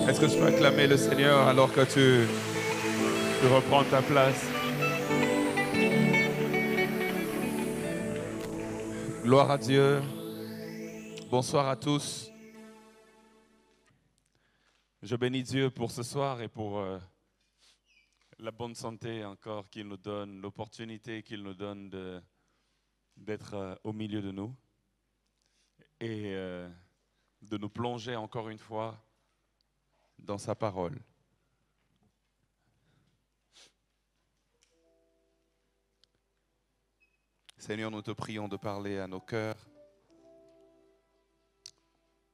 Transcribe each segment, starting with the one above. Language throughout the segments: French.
Est-ce que tu peux acclamer le Seigneur alors que tu reprends ta place? Gloire à Dieu. Bonsoir à tous. Je bénis Dieu pour ce soir et pour la bonne santé encore qu'il nous donne, l'opportunité qu'il nous donne d'être au milieu de nous et de nous plonger encore une fois dans sa parole. Seigneur, nous te prions de parler à nos cœurs.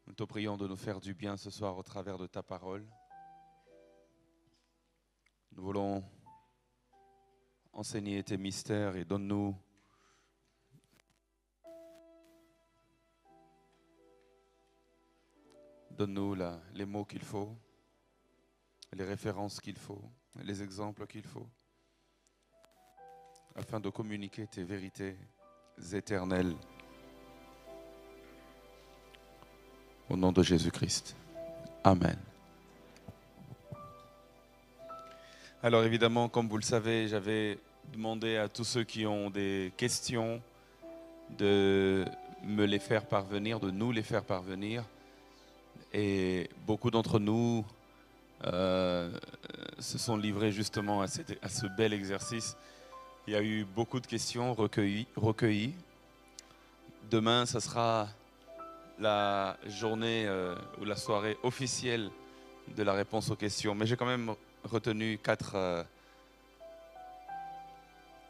Nous te prions de nous faire du bien ce soir au travers de ta parole. Nous voulons enseigner tes mystères et donne-nous les mots qu'il faut, les références qu'il faut, les exemples qu'il faut, afin de communiquer tes vérités éternelles. Au nom de Jésus-Christ. Amen. Alors évidemment, comme vous le savez, j'avais demandé à tous ceux qui ont des questions de me les faire parvenir, de nous les faire parvenir. Et beaucoup d'entre nous se sont livrés justement à ce bel exercice. Il y a eu beaucoup de questions recueillies. Demain, ce sera la journée ou la soirée officielle de la réponse aux questions. Mais j'ai quand même retenu 4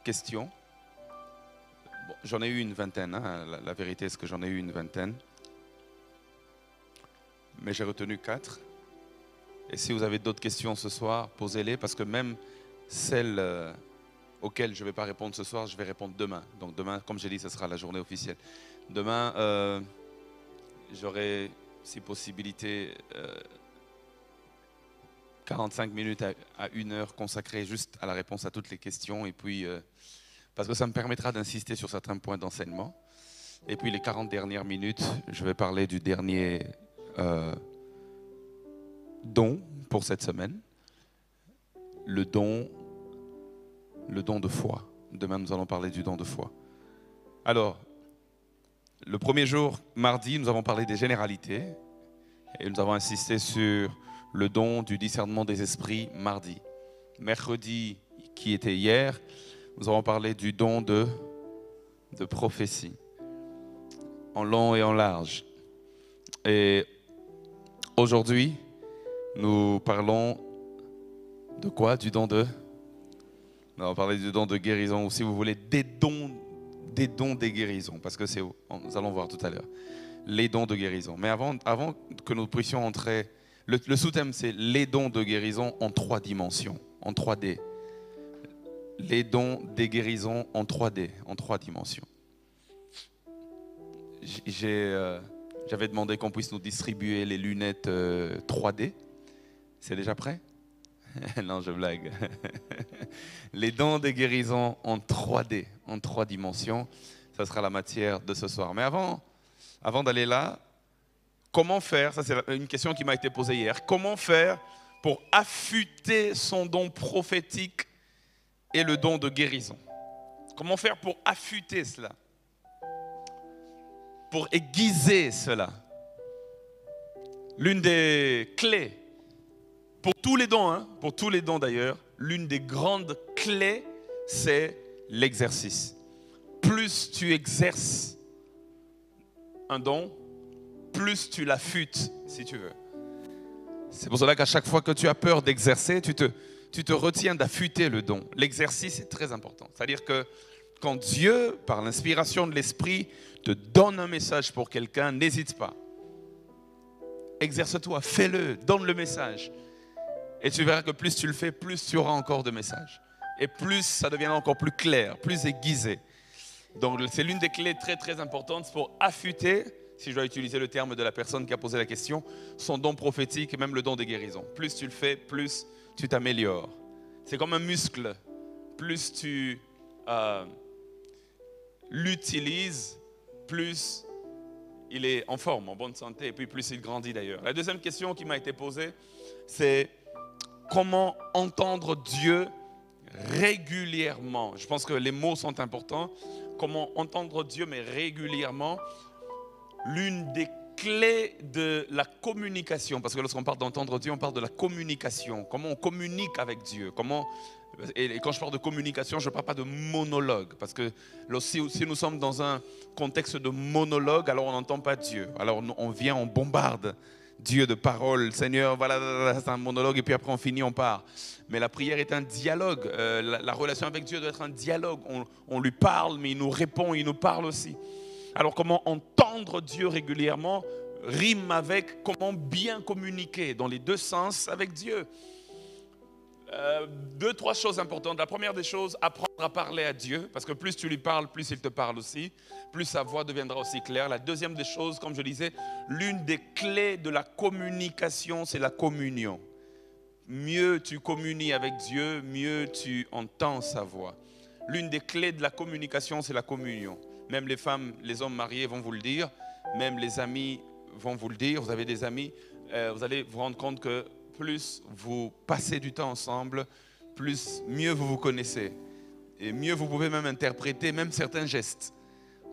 questions. Bon, j'en ai eu une vingtaine. Hein. La vérité, c'est que j'en ai eu une vingtaine. Mais j'ai retenu 4. Et si vous avez d'autres questions ce soir, posez-les, parce que même celles auxquelles je ne vais pas répondre ce soir, je vais répondre demain. Donc demain, comme j'ai dit, ce sera la journée officielle. Demain, j'aurai, si possibilité, 45 minutes à 1 heure consacrées juste à la réponse à toutes les questions. Et puis, parce que ça me permettra d'insister sur certains points d'enseignement. Et puis les 40 dernières minutes, je vais parler du dernier don pour cette semaine, le don de foi. Demain, nous allons parler du don de foi. Alors, le premier jour, mardi, nous avons parlé des généralités et nous avons insisté sur le don du discernement des esprits mardi. Mercredi, qui était hier, nous avons parlé du don de prophétie, en long et en large. Et aujourd'hui, nous parlons de quoi? Du don de... On va parler du don de guérison, ou si vous voulez, des dons des guérisons, parce que nous allons voir tout à l'heure, les dons de guérison. Mais avant que nous puissions entrer, le sous-thème c'est les dons de guérison en 3 dimensions, en 3D. Les dons des guérisons en 3D, en 3 dimensions. J'avais demandé qu'on puisse nous distribuer les lunettes 3D. C'est déjà prêt? Non, je blague. Les dons des guérisons en 3D, en 3 dimensions, ça sera la matière de ce soir. Mais avant d'aller là, comment faire? Ça, c'est une question qui m'a été posée hier. Comment faire pour affûter son don prophétique et le don de guérison? Comment faire pour affûter cela? Pour aiguiser cela? L'une des clés, pour tous les dons d'ailleurs, l'une des grandes clés, c'est l'exercice. Plus tu exerces un don, plus tu l'affûtes, si tu veux. C'est pour cela qu'à chaque fois que tu as peur d'exercer, tu te retiens d'affûter le don. L'exercice est très important. C'est-à-dire que quand Dieu, par l'inspiration de l'Esprit, te donne un message pour quelqu'un, n'hésite pas. Exerce-toi, fais-le, donne le message. Et tu verras que plus tu le fais, plus tu auras encore de messages. Et plus ça deviendra encore plus clair, plus aiguisé. Donc c'est l'une des clés très très importantes pour affûter, si je dois utiliser le terme de la personne qui a posé la question, son don prophétique et même le don des guérisons. Plus tu le fais, plus tu t'améliores. C'est comme un muscle. Plus tu l'utilise, plus il est en forme, en bonne santé, et puis plus il grandit d'ailleurs. La deuxième question qui m'a été posée, c'est comment entendre Dieu régulièrement. Je pense que les mots sont importants. Comment entendre Dieu, mais régulièrement. L'une des clés de la communication, parce que lorsqu'on parle d'entendre Dieu, on parle de la communication. Comment on communique avec Dieu. Et quand je parle de communication, je ne parle pas de monologue. Parce que si nous sommes dans un contexte de monologue, alors on n'entend pas Dieu. Alors on vient, on bombarde Dieu de paroles. Seigneur, voilà, c'est un monologue. Et puis après on finit, on part. Mais la prière est un dialogue. La relation avec Dieu doit être un dialogue. On lui parle, mais il nous répond, il nous parle aussi. Alors comment entendre Dieu régulièrement rime avec comment bien communiquer dans les deux sens avec Dieu. Deux, trois choses importantes. La première des choses, apprendre à parler à Dieu, parce que plus tu lui parles, plus il te parle aussi, plus sa voix deviendra aussi claire. La deuxième des choses, comme je disais, l'une des clés de la communication, c'est la communion. Mieux tu communies avec Dieu, mieux tu entends sa voix. L'une des clés de la communication, c'est la communion. Même les femmes, les hommes mariés vont vous le dire, même les amis vont vous le dire. Vous avez des amis, vous allez vous rendre compte que plus vous passez du temps ensemble, mieux vous vous connaissez. Et mieux vous pouvez même interpréter même certains gestes.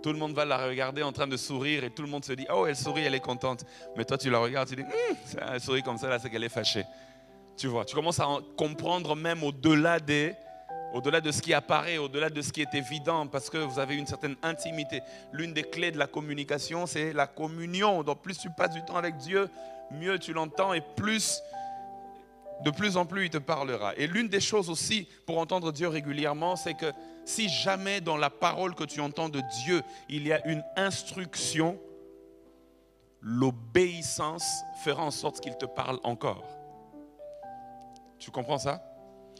Tout le monde va la regarder en train de sourire et tout le monde se dit « Oh, elle sourit, elle est contente. » Mais toi, tu la regardes, tu dis « Elle sourit comme ça, là, c'est qu'elle est fâchée. » Tu vois, tu commences à comprendre même au-delà de ce qui apparaît, au-delà de ce qui est évident, parce que vous avez une certaine intimité. L'une des clés de la communication, c'est la communion. Donc plus tu passes du temps avec Dieu, mieux tu l'entends et de plus en plus il te parlera. Et l'une des choses aussi pour entendre Dieu régulièrement, c'est que si jamais dans la parole que tu entends de Dieu, il y a une instruction, l'obéissance fera en sorte qu'il te parle encore. Tu comprends ça?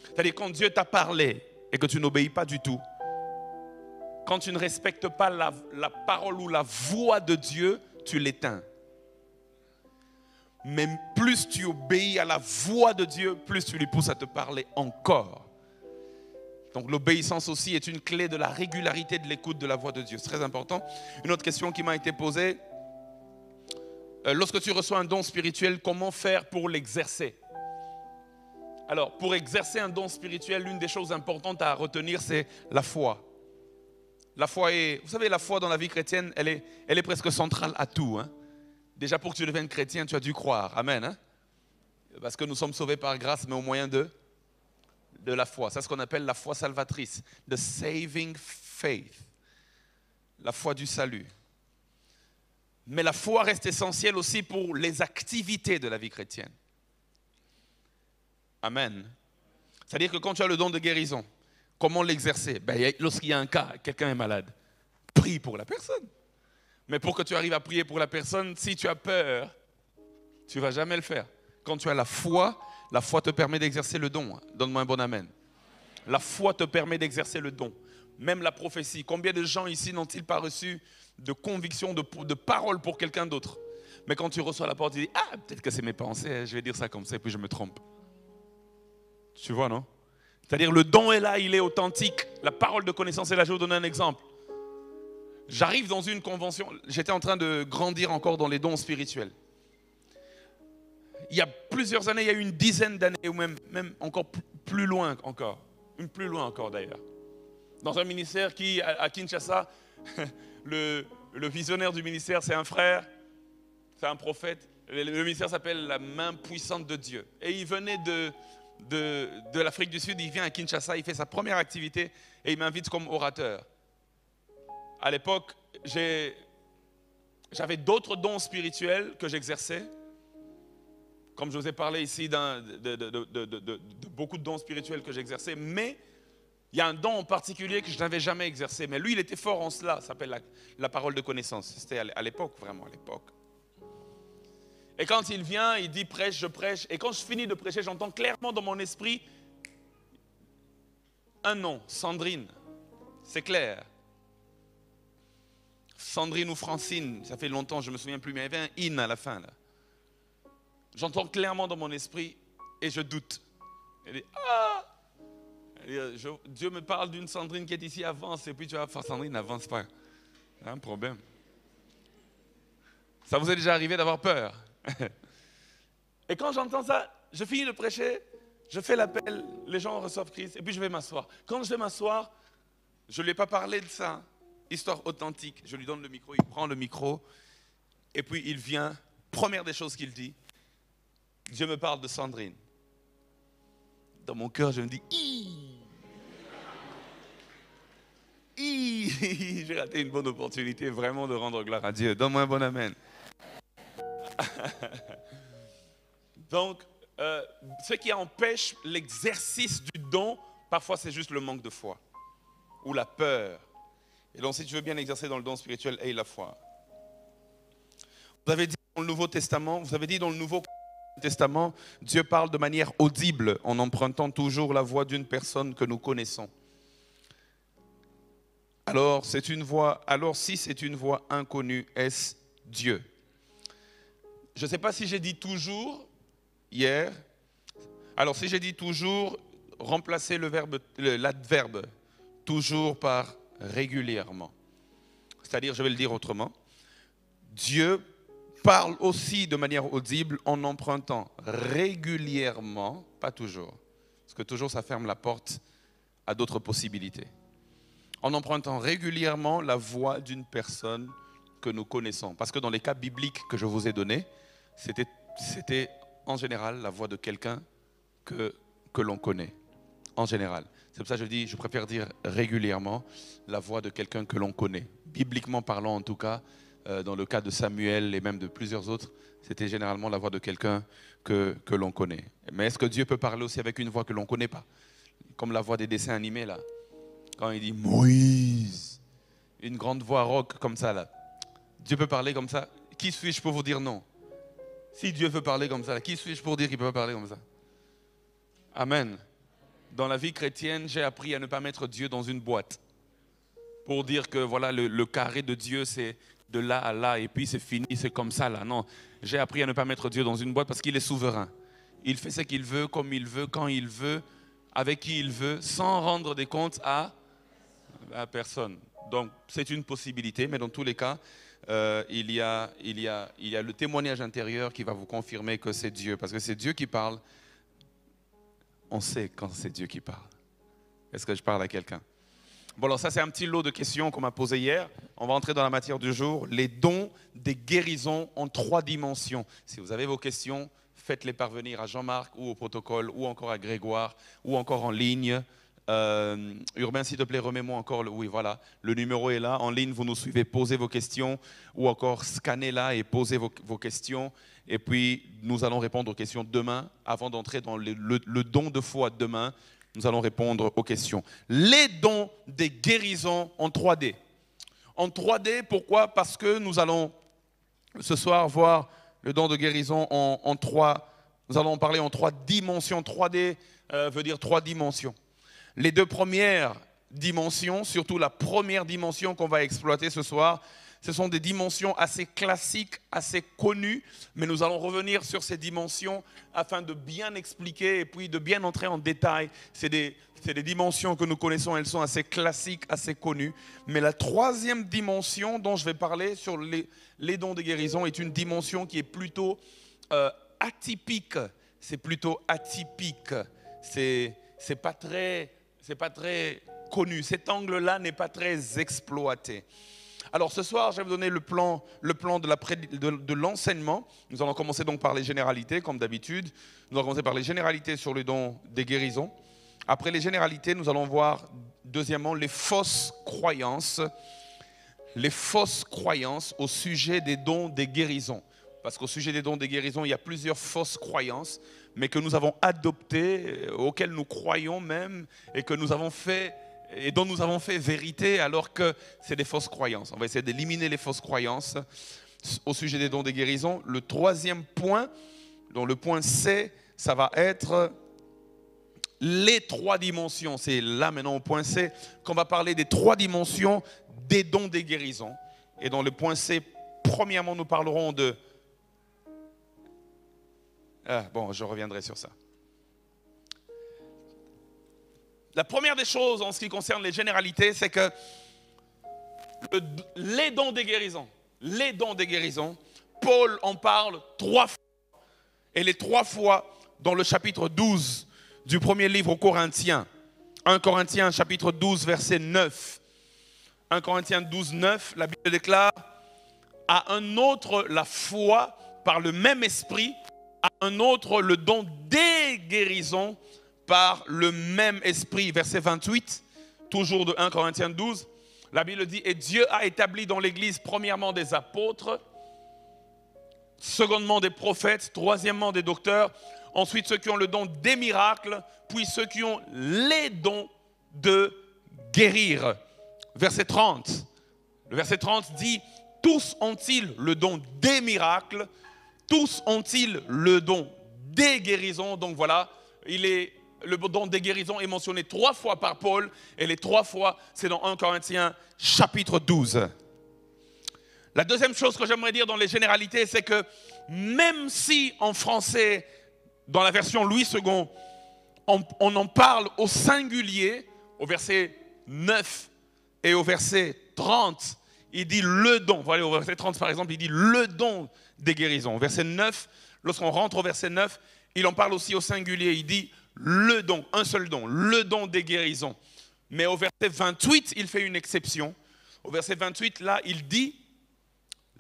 C'est-à-dire quand Dieu t'a parlé et que tu n'obéis pas du tout, quand tu ne respectes pas la parole ou la voix de Dieu, tu l'éteins. Mais plus tu obéis à la voix de Dieu, plus tu lui pousses à te parler encore. Donc l'obéissance aussi est une clé de la régularité de l'écoute de la voix de Dieu. C'est très important. Une autre question qui m'a été posée, lorsque tu reçois un don spirituel, comment faire pour l'exercer? Alors, pour exercer un don spirituel, l'une des choses importantes à retenir, c'est la foi. La foi vous savez, la foi dans la vie chrétienne, elle est presque centrale à tout. Hein. Déjà, pour que tu deviennes chrétien, tu as dû croire. Amen. Hein? Parce que nous sommes sauvés par grâce, mais au moyen de la foi. C'est ce qu'on appelle la foi salvatrice. The saving faith. La foi du salut. Mais la foi reste essentielle aussi pour les activités de la vie chrétienne. Amen. C'est-à-dire que quand tu as le don de guérison, comment l'exercer? Lorsqu'il y a un cas, quelqu'un est malade, prie pour la personne. Mais pour que tu arrives à prier pour la personne, si tu as peur, tu ne vas jamais le faire. Quand tu as la foi te permet d'exercer le don. Donne-moi un bon amen. La foi te permet d'exercer le don. Même la prophétie. Combien de gens ici n'ont-ils pas reçu de conviction, de parole pour quelqu'un d'autre? Mais quand tu reçois la parole, tu dis, ah, peut-être que c'est mes pensées, je vais dire ça comme ça et puis je me trompe. Tu vois, non? C'est-à-dire le don est là, il est authentique. La parole de connaissance est là. Je vais vous donner un exemple. J'arrive dans une convention. J'étais en train de grandir encore dans les dons spirituels. Il y a plusieurs années, il y a eu une dizaine d'années, ou même encore plus loin encore. Plus loin encore d'ailleurs. Dans un ministère qui, à Kinshasa, le visionnaire du ministère, c'est un frère, c'est un prophète. Le ministère s'appelle la main puissante de Dieu. Et il venait de l'Afrique du Sud, il vient à Kinshasa, il fait sa première activité et il m'invite comme orateur. À l'époque, j'avais d'autres dons spirituels que j'exerçais. Comme je vous ai parlé ici de beaucoup de dons spirituels que j'exerçais, mais il y a un don en particulier que je n'avais jamais exercé. Mais lui, il était fort en cela, ça s'appelle la parole de connaissance. C'était à l'époque, vraiment à l'époque. Et quand il vient, il dit prêche, je prêche. Et quand je finis de prêcher, j'entends clairement dans mon esprit un nom, Sandrine. C'est clair. Sandrine ou Francine, ça fait longtemps, je ne me souviens plus, mais il y avait un in à la fin. Là. J'entends clairement dans mon esprit et je doute. Il dit, ah! Dieu me parle d'une Sandrine qui est ici, avance, et puis tu vas faire Sandrine, n'avance pas. Il y a un problème. Ça vous est déjà arrivé d'avoir peur? Et quand j'entends ça, je finis de prêcher, je fais l'appel, les gens reçoivent Christ, et puis je vais m'asseoir. Quand je vais m'asseoir, je ne lui ai pas parlé de ça, histoire authentique. Je lui donne le micro, il prend le micro, et puis il vient, première des choses qu'il dit, Dieu me parle de Sandrine. Dans mon cœur, je me dis, j'ai raté une bonne opportunité vraiment de rendre gloire à Dieu. Donne-moi un bon amen. Donc, ce qui empêche l'exercice du don, parfois c'est juste le manque de foi ou la peur. Et donc, si tu veux bien exercer dans le don spirituel, aie la foi. Vous avez dit dans le Nouveau Testament, Dieu parle de manière audible en empruntant toujours la voix d'une personne que nous connaissons. Alors, si c'est une voix inconnue, est-ce Dieu? Je ne sais pas si j'ai dit toujours hier. Alors, si j'ai dit toujours, remplacez l'adverbe toujours par régulièrement. C'est-à-dire, je vais le dire autrement. Dieu parle aussi de manière audible en empruntant régulièrement, pas toujours, parce que toujours ça ferme la porte à d'autres possibilités. En empruntant régulièrement la voix d'une personne que nous connaissons. Parce que dans les cas bibliques que je vous ai donnés, c'était en général la voix de quelqu'un que l'on connaît. En général. C'est pour ça que je préfère dire régulièrement la voix de quelqu'un que l'on connaît. Bibliquement parlant en tout cas, dans le cas de Samuel et même de plusieurs autres, c'était généralement la voix de quelqu'un que l'on connaît. Mais est-ce que Dieu peut parler aussi avec une voix que l'on ne connaît pas? Comme la voix des dessins animés là. Quand il dit Moïse, une grande voix rauque comme ça là. Dieu peut parler comme ça? Qui suis-je pour vous dire non? Si Dieu veut parler comme ça, qui suis-je pour dire qu'il peut pas parler comme ça? Amen. Dans la vie chrétienne, j'ai appris à ne pas mettre Dieu dans une boîte. Pour dire que voilà, le carré de Dieu, c'est de là à là, et puis c'est fini, c'est comme ça là. Non, j'ai appris à ne pas mettre Dieu dans une boîte parce qu'il est souverain. Il fait ce qu'il veut, comme il veut, quand il veut, avec qui il veut, sans rendre des comptes à personne. Donc c'est une possibilité, mais dans tous les cas, il y a le témoignage intérieur qui va vous confirmer que c'est Dieu, parce que c'est Dieu qui parle. On sait quand c'est Dieu qui parle. Est-ce que je parle à quelqu'un? Bon, alors ça c'est un petit lot de questions qu'on m'a posées hier. On va entrer dans la matière du jour. Les dons des guérisons en 3 dimensions. Si vous avez vos questions, faites-les parvenir à Jean-Marc ou au protocole ou encore à Grégoire ou encore en ligne. Urbain, s'il te plaît, remets-moi encore oui, voilà, le numéro est là. En ligne, vous nous suivez, posez vos questions ou encore scannez là et posez vos questions. Et puis, nous allons répondre aux questions demain. Avant d'entrer dans le don de foi demain, nous allons répondre aux questions. Les dons des guérisons en 3D. En 3D, pourquoi? Parce que nous allons ce soir voir le don de guérison en 3. Nous allons parler en 3 dimensions. 3D veut dire 3 dimensions. Les 2 premières dimensions, surtout la première dimension qu'on va exploiter ce soir, ce sont des dimensions assez classiques, assez connues, mais nous allons revenir sur ces dimensions afin de bien expliquer et puis de bien entrer en détail. C'est des dimensions que nous connaissons, elles sont assez classiques, assez connues. Mais la 3e dimension dont je vais parler sur les dons de guérison est une dimension qui est plutôt atypique. C'est plutôt atypique. C'est pas très connu. Cet angle-là n'est pas très exploité. Alors ce soir, je vais vous donner le plan de l'enseignement. Nous allons commencer donc par les généralités, comme d'habitude. Nous allons commencer par les généralités sur le don des guérisons. Après les généralités, nous allons voir, deuxièmement, les fausses croyances. Les fausses croyances au sujet des dons des guérisons. Parce qu'au sujet des dons des guérisons, il y a plusieurs fausses croyances, mais que nous avons adoptées, auxquelles nous croyons même, et que nous avons fait, et dont nous avons fait vérité, alors que c'est des fausses croyances. On va essayer d'éliminer les fausses croyances au sujet des dons des guérisons. Le 3e point, donc le point C, ça va être les 3 dimensions. C'est là maintenant au point C qu'on va parler des 3 dimensions des dons des guérisons. Et dans le point C, premièrement, nous parlerons de... bon, je reviendrai sur ça. La première des choses en ce qui concerne les généralités, c'est que les dons des guérisons, Paul en parle 3 fois. Et les 3 fois dans le chapitre 12 du premier livre aux Corinthiens. 1 Corinthiens chapitre 12 verset 9. 1 Corinthiens 12, 9, la Bible déclare: à un autre la foi par le même esprit, à un autre le don des guérisons par le même esprit. Verset 28, toujours de 1 Corinthiens 12, la Bible dit: et Dieu a établi dans l'Église premièrement des apôtres, secondement des prophètes, troisièmement des docteurs, ensuite ceux qui ont le don des miracles, puis ceux qui ont les dons de guérir. Verset 30, le verset 30 dit: tous ont-ils le don des miracles, tous ont-ils le don des guérisons. Donc voilà, le don des guérisons est mentionné 3 fois par Paul, et les 3 fois c'est dans 1 Corinthiens chapitre 12. La deuxième chose que j'aimerais dire dans les généralités, c'est que même si en français, dans la version Louis II, on en parle au singulier, au verset 9 et au verset 30, il dit le don. Voilà, au verset 30 par exemple, il dit le don des guérisons. Au verset 9, lorsqu'on rentre au verset 9, il en parle aussi au singulier, il dit le don, un seul don, le don des guérisons. Mais au verset 28, il fait une exception. Au verset 28, là, il dit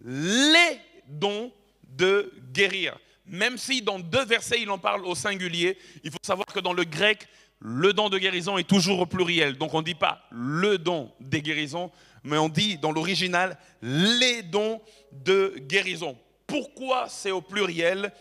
les dons de guérir. Même si dans 2 versets, il en parle au singulier, il faut savoir que dans le grec, le don de guérison est toujours au pluriel. Donc on ne dit pas le don des guérisons, mais on dit dans l'original les dons de guérison. Pourquoi c'est au pluriel?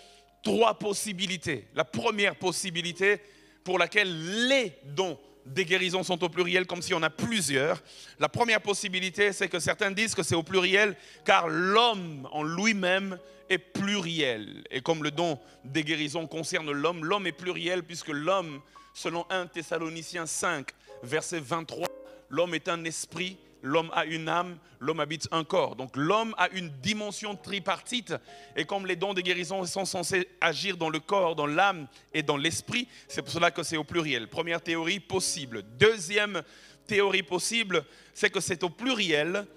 3 possibilités. La première possibilité pour laquelle les dons des guérisons sont au pluriel, comme si on a plusieurs. La première possibilité, c'est que certains disent que c'est au pluriel car l'homme en lui-même est pluriel. Et comme le don des guérisons concerne l'homme, l'homme est pluriel puisque l'homme, selon 1 Thessaloniciens 5, verset 23, l'homme est un esprit, l'homme a une âme, l'homme habite un corps. Donc l'homme a une dimension tripartite. Et comme les dons de guérison sont censés agir dans le corps, dans l'âme et dans l'esprit, c'est pour cela que c'est au pluriel. Première théorie possible. Deuxième théorie possible, c'est que c'est au pluriel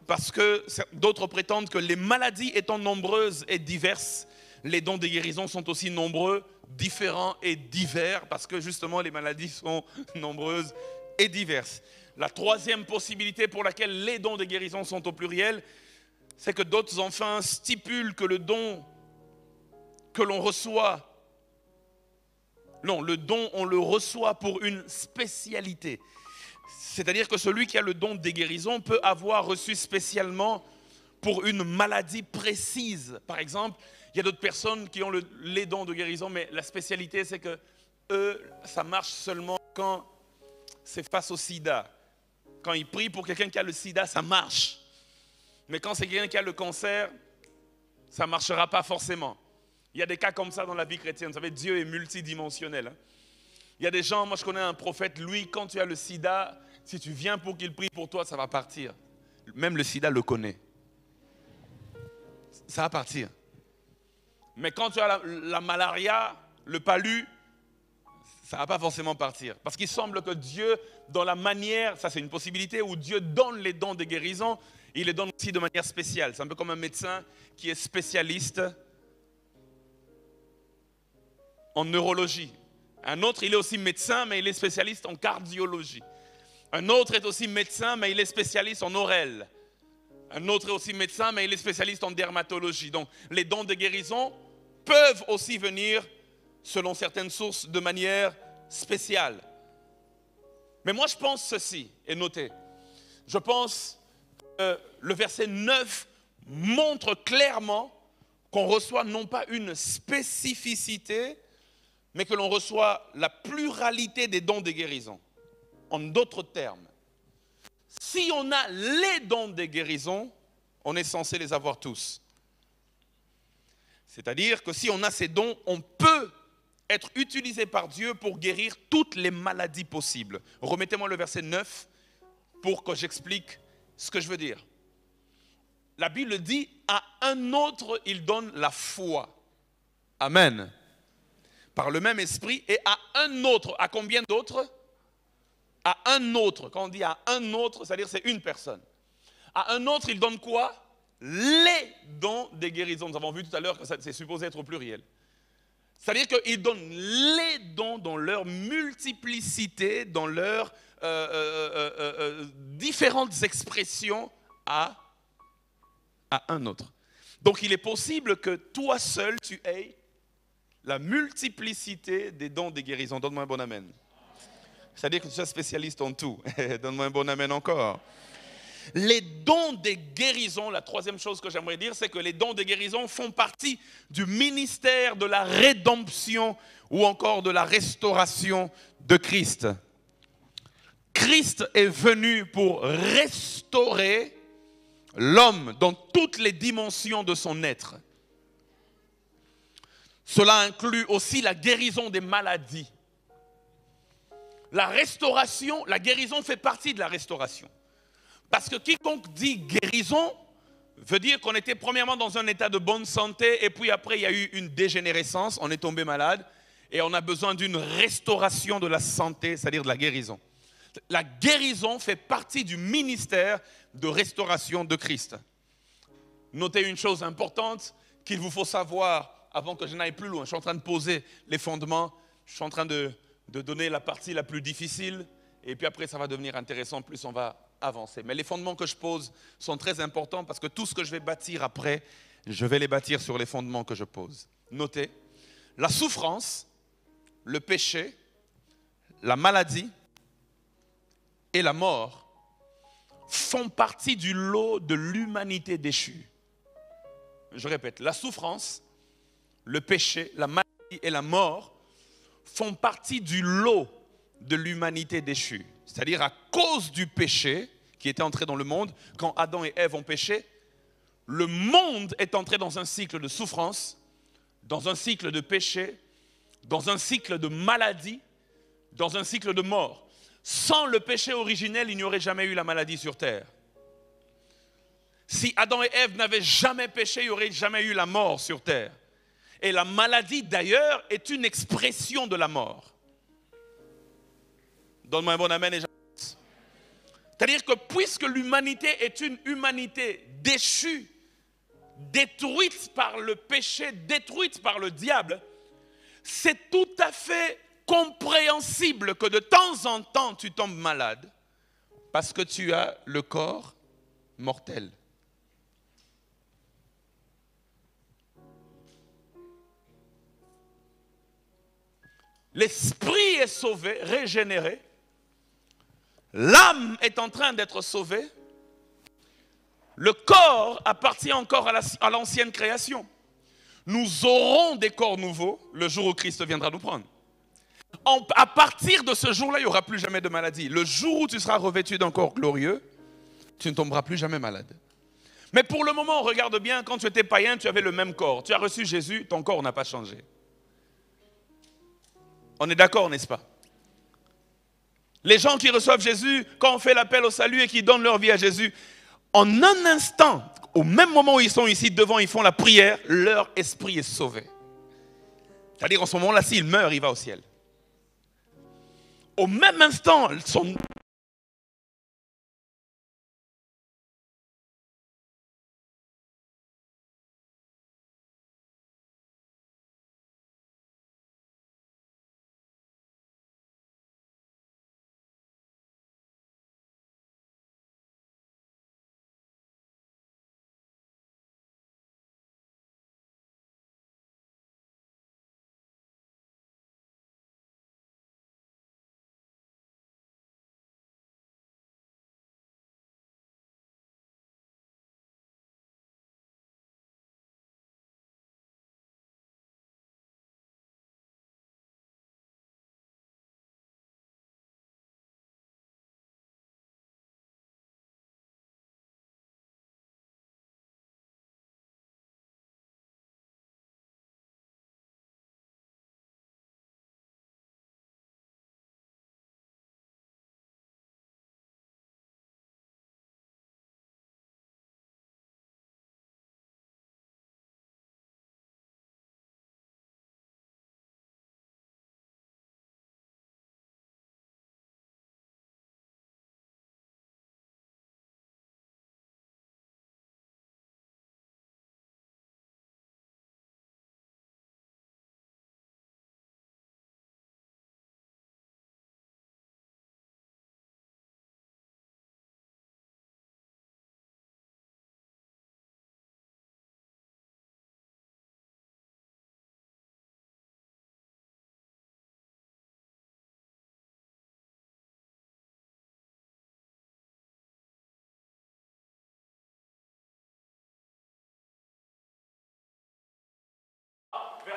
parce que d'autres prétendent que les maladies étant nombreuses et diverses, les dons de guérison sont aussi nombreux, différents et divers parce que justement les maladies sont nombreuses et diverses. La troisième possibilité pour laquelle les dons de guérison sont au pluriel, c'est que d'autres enfin stipulent que le don que l'on reçoit, le don on le reçoit pour une spécialité. C'est-à-dire que celui qui a le don des guérisons peut avoir reçu spécialement pour une maladie précise. Par exemple, il y a d'autres personnes qui ont les dons de guérison, mais la spécialité c'est que eux, ça marche seulement quand c'est face au sida. Quand ils prient pour quelqu'un qui a le sida, ça marche. Mais quand c'est quelqu'un qui a le cancer, ça ne marchera pas forcément. Il y a des cas comme ça dans la vie chrétienne. Vous savez, Dieu est multidimensionnel. Il y a des gens, moi je connais un prophète, lui, quand tu as le sida, si tu viens pour qu'il prie pour toi, ça va partir. Même le sida le connaît. Ça va partir. Mais quand tu as la malaria, le palu, ça ne va pas forcément partir. Parce qu'il semble que Dieu, dans la manière, ça c'est une possibilité, où Dieu donne les dons de guérison, il les donne aussi de manière spéciale. C'est un peu comme un médecin qui est spécialiste en neurologie. Un autre, il est aussi médecin, mais il est spécialiste en cardiologie. Un autre est aussi médecin, mais il est spécialiste en ORL. Un autre est aussi médecin, mais il est spécialiste en dermatologie. Donc, les dons de guérison peuvent aussi venir, selon certaines sources, de manière spéciale. Mais moi, je pense ceci, et notez, je pense que le verset 9 montre clairement qu'on reçoit non pas une spécificité, mais que l'on reçoit la pluralité des dons de guérison. En d'autres termes, si on a les dons de guérison, on est censé les avoir tous. C'est-à-dire que si on a ces dons, on peut être utilisé par Dieu pour guérir toutes les maladies possibles. Remettez-moi le verset 9 pour que j'explique ce que je veux dire. La Bible dit, à un autre, il donne la foi. Amen. Par le même esprit, et à un autre, à combien d'autres? à un autre. Quand on dit à un autre, c'est-à-dire c'est une personne. À un autre, il donne quoi? Les dons des guérisons. Nous avons vu tout à l'heure que c'est supposé être au pluriel. C'est-à-dire qu'il donne les dons dans leur multiplicité, dans leurs différentes expressions à un autre. Donc il est possible que toi seul, tu aies la multiplicité des dons des guérisons. Donne-moi un bon amen. C'est-à-dire que tu es spécialiste en tout. Donne-moi un bon amen encore. Les dons des guérisons, la troisième chose que j'aimerais dire, c'est que les dons des guérisons font partie du ministère de la rédemption ou encore de la restauration de Christ. Christ est venu pour restaurer l'homme dans toutes les dimensions de son être. Cela inclut aussi la guérison des maladies. La restauration, la guérison fait partie de la restauration. Parce que quiconque dit guérison veut dire qu'on était premièrement dans un état de bonne santé et puis après il y a eu une dégénérescence, on est tombé malade et on a besoin d'une restauration de la santé, c'est-à-dire de la guérison. La guérison fait partie du ministère de restauration de Christ. Notez une chose importante qu'il vous faut savoir avant que je n'aille plus loin. Je suis en train de poser les fondements, je suis en train de donner la partie la plus difficile et puis après ça va devenir intéressant, plus on va avancer. Mais les fondements que je pose sont très importants parce que tout ce que je vais bâtir après, je vais les bâtir sur les fondements que je pose. Notez, la souffrance, le péché, la maladie et la mort font partie du lot de l'humanité déchue. Je répète, la souffrance, le péché, la maladie et la mort font partie du lot de l'humanité déchue. C'est-à-dire à cause du péché qui était entré dans le monde, quand Adam et Ève ont péché, le monde est entré dans un cycle de souffrance, dans un cycle de péché, dans un cycle de maladie, dans un cycle de mort. Sans le péché originel, il n'y aurait jamais eu la maladie sur terre. Si Adam et Ève n'avaient jamais péché, il n'y aurait jamais eu la mort sur terre. Et la maladie, d'ailleurs, est une expression de la mort. Donne-moi un bon amen et j'avance. C'est-à-dire que puisque l'humanité est une humanité déchue, détruite par le péché, détruite par le diable, c'est tout à fait compréhensible que de temps en temps tu tombes malade parce que tu as le corps mortel. L'esprit est sauvé, régénéré. L'âme est en train d'être sauvée. Le corps appartient encore à l'ancienne création. Nous aurons des corps nouveaux le jour où Christ viendra nous prendre. À partir de ce jour-là, il n'y aura plus jamais de maladie. Le jour où tu seras revêtu d'un corps glorieux, tu ne tomberas plus jamais malade. Mais pour le moment, regarde bien, quand tu étais païen, tu avais le même corps. Tu as reçu Jésus, ton corps n'a pas changé. On est d'accord, n'est-ce pas? Les gens qui reçoivent Jésus, quand on fait l'appel au salut et qui donnent leur vie à Jésus, en un instant, au même moment où ils sont ici devant, ils font la prière, leur esprit est sauvé. C'est-à-dire en ce moment-là, s'il meurt, il va au ciel. Au même instant, son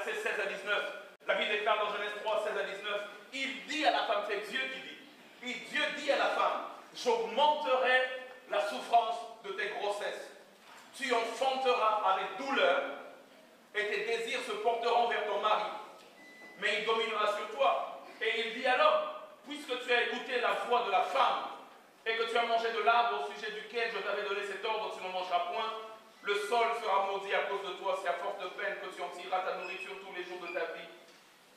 versets 16 à 19. La Bible déclare dans Genèse 3, 16 à 19, il dit à la femme, c'est Dieu qui dit, et Dieu dit à la femme, j'augmenterai la souffrance de tes grossesses. Tu enfanteras avec douleur et tes désirs se porteront vers ton mari, mais il dominera sur toi. Et il dit à l'homme, puisque tu as écouté la voix de la femme et que tu as mangé de l'arbre au sujet duquel je t'avais donné cet ordre, tu n'en mangeras point, le sol sera maudit à cause de toi, c'est à force de peine que tu en tireras ta nourriture tous les jours de ta vie.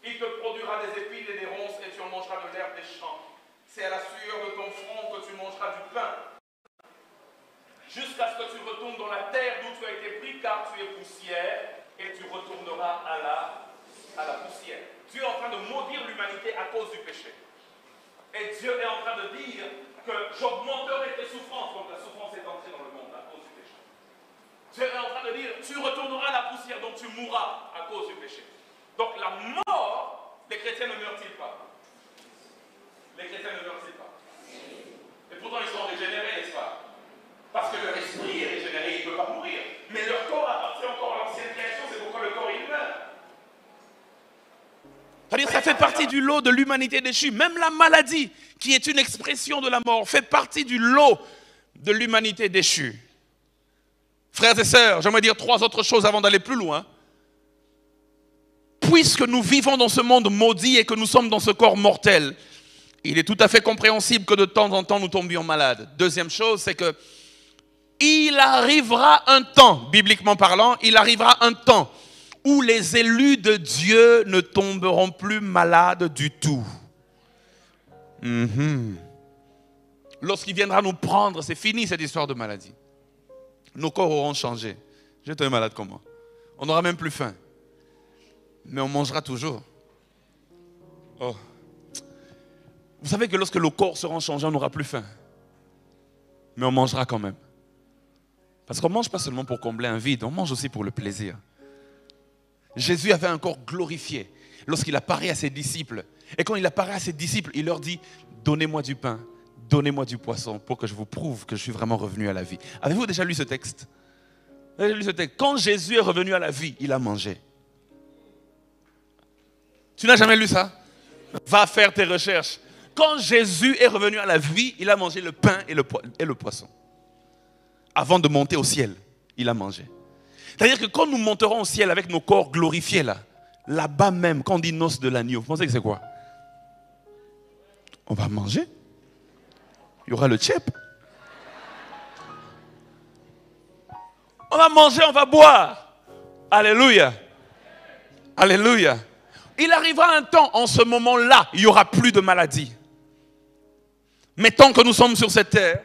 Il te produira des épines et des ronces et tu en mangeras de l'herbe des champs. C'est à la sueur de ton front que tu mangeras du pain, jusqu'à ce que tu retournes dans la terre d'où tu as été pris, car tu es poussière, et tu retourneras à la poussière. Dieu est en train de maudire l'humanité à cause du péché. Et Dieu est en train de dire que j'augmenterai tes souffrances, donc la souffrance est entrée dans le monde à cause du péché. Dieu est en train de dire, tu retourneras à la poussière, donc tu mourras à cause du péché. Donc la mort, les chrétiens ne meurent-ils pas? Les chrétiens ne meurent-ils pas? Et pourtant ils sont régénérés, n'est-ce pas? Parce que leur esprit est régénéré, il ne peut pas mourir. Mais leur corps appartient encore à l'ancienne création, c'est pourquoi le corps il meurt. C'est-à-dire ça fait partie du lot de l'humanité déchue. Même la maladie, qui est une expression de la mort, fait partie du lot de l'humanité déchue. Frères et sœurs, j'aimerais dire 3 autres choses avant d'aller plus loin. Puisque nous vivons dans ce monde maudit et que nous sommes dans ce corps mortel, il est tout à fait compréhensible que de temps en temps nous tombions malades. Deuxième chose, c'est que il arrivera un temps, bibliquement parlant, il arrivera un temps où les élus de Dieu ne tomberont plus malades du tout. Lorsqu'il viendra nous prendre, c'est fini cette histoire de maladie. Nos corps auront changé. J'étais malade comme moi. On n'aura même plus faim. Mais on mangera toujours. Oh. Vous savez que lorsque le corps sera changé, on n'aura plus faim. Mais on mangera quand même. Parce qu'on ne mange pas seulement pour combler un vide, on mange aussi pour le plaisir. Jésus avait un corps glorifié lorsqu'il apparaît à ses disciples. Et quand il apparaît à ses disciples, il leur dit, donnez-moi du pain, donnez-moi du poisson pour que je vous prouve que je suis vraiment revenu à la vie. Avez-vous déjà lu ce texte? Vous avez lu ce texte? Quand Jésus est revenu à la vie, il a mangé. Tu n'as jamais lu ça? Va faire tes recherches. Quand Jésus est revenu à la vie, il a mangé le pain et le poisson. Avant de monter au ciel, il a mangé. C'est-à-dire que quand nous monterons au ciel avec nos corps glorifiés là-bas même, quand on dit noces de l'agneau, vous pensez que c'est quoi? On va manger. Il y aura le tchèp. On va manger, on va boire. Alléluia. Alléluia. Il arrivera un temps, en ce moment-là, il n'y aura plus de maladie. Mais tant que nous sommes sur cette terre,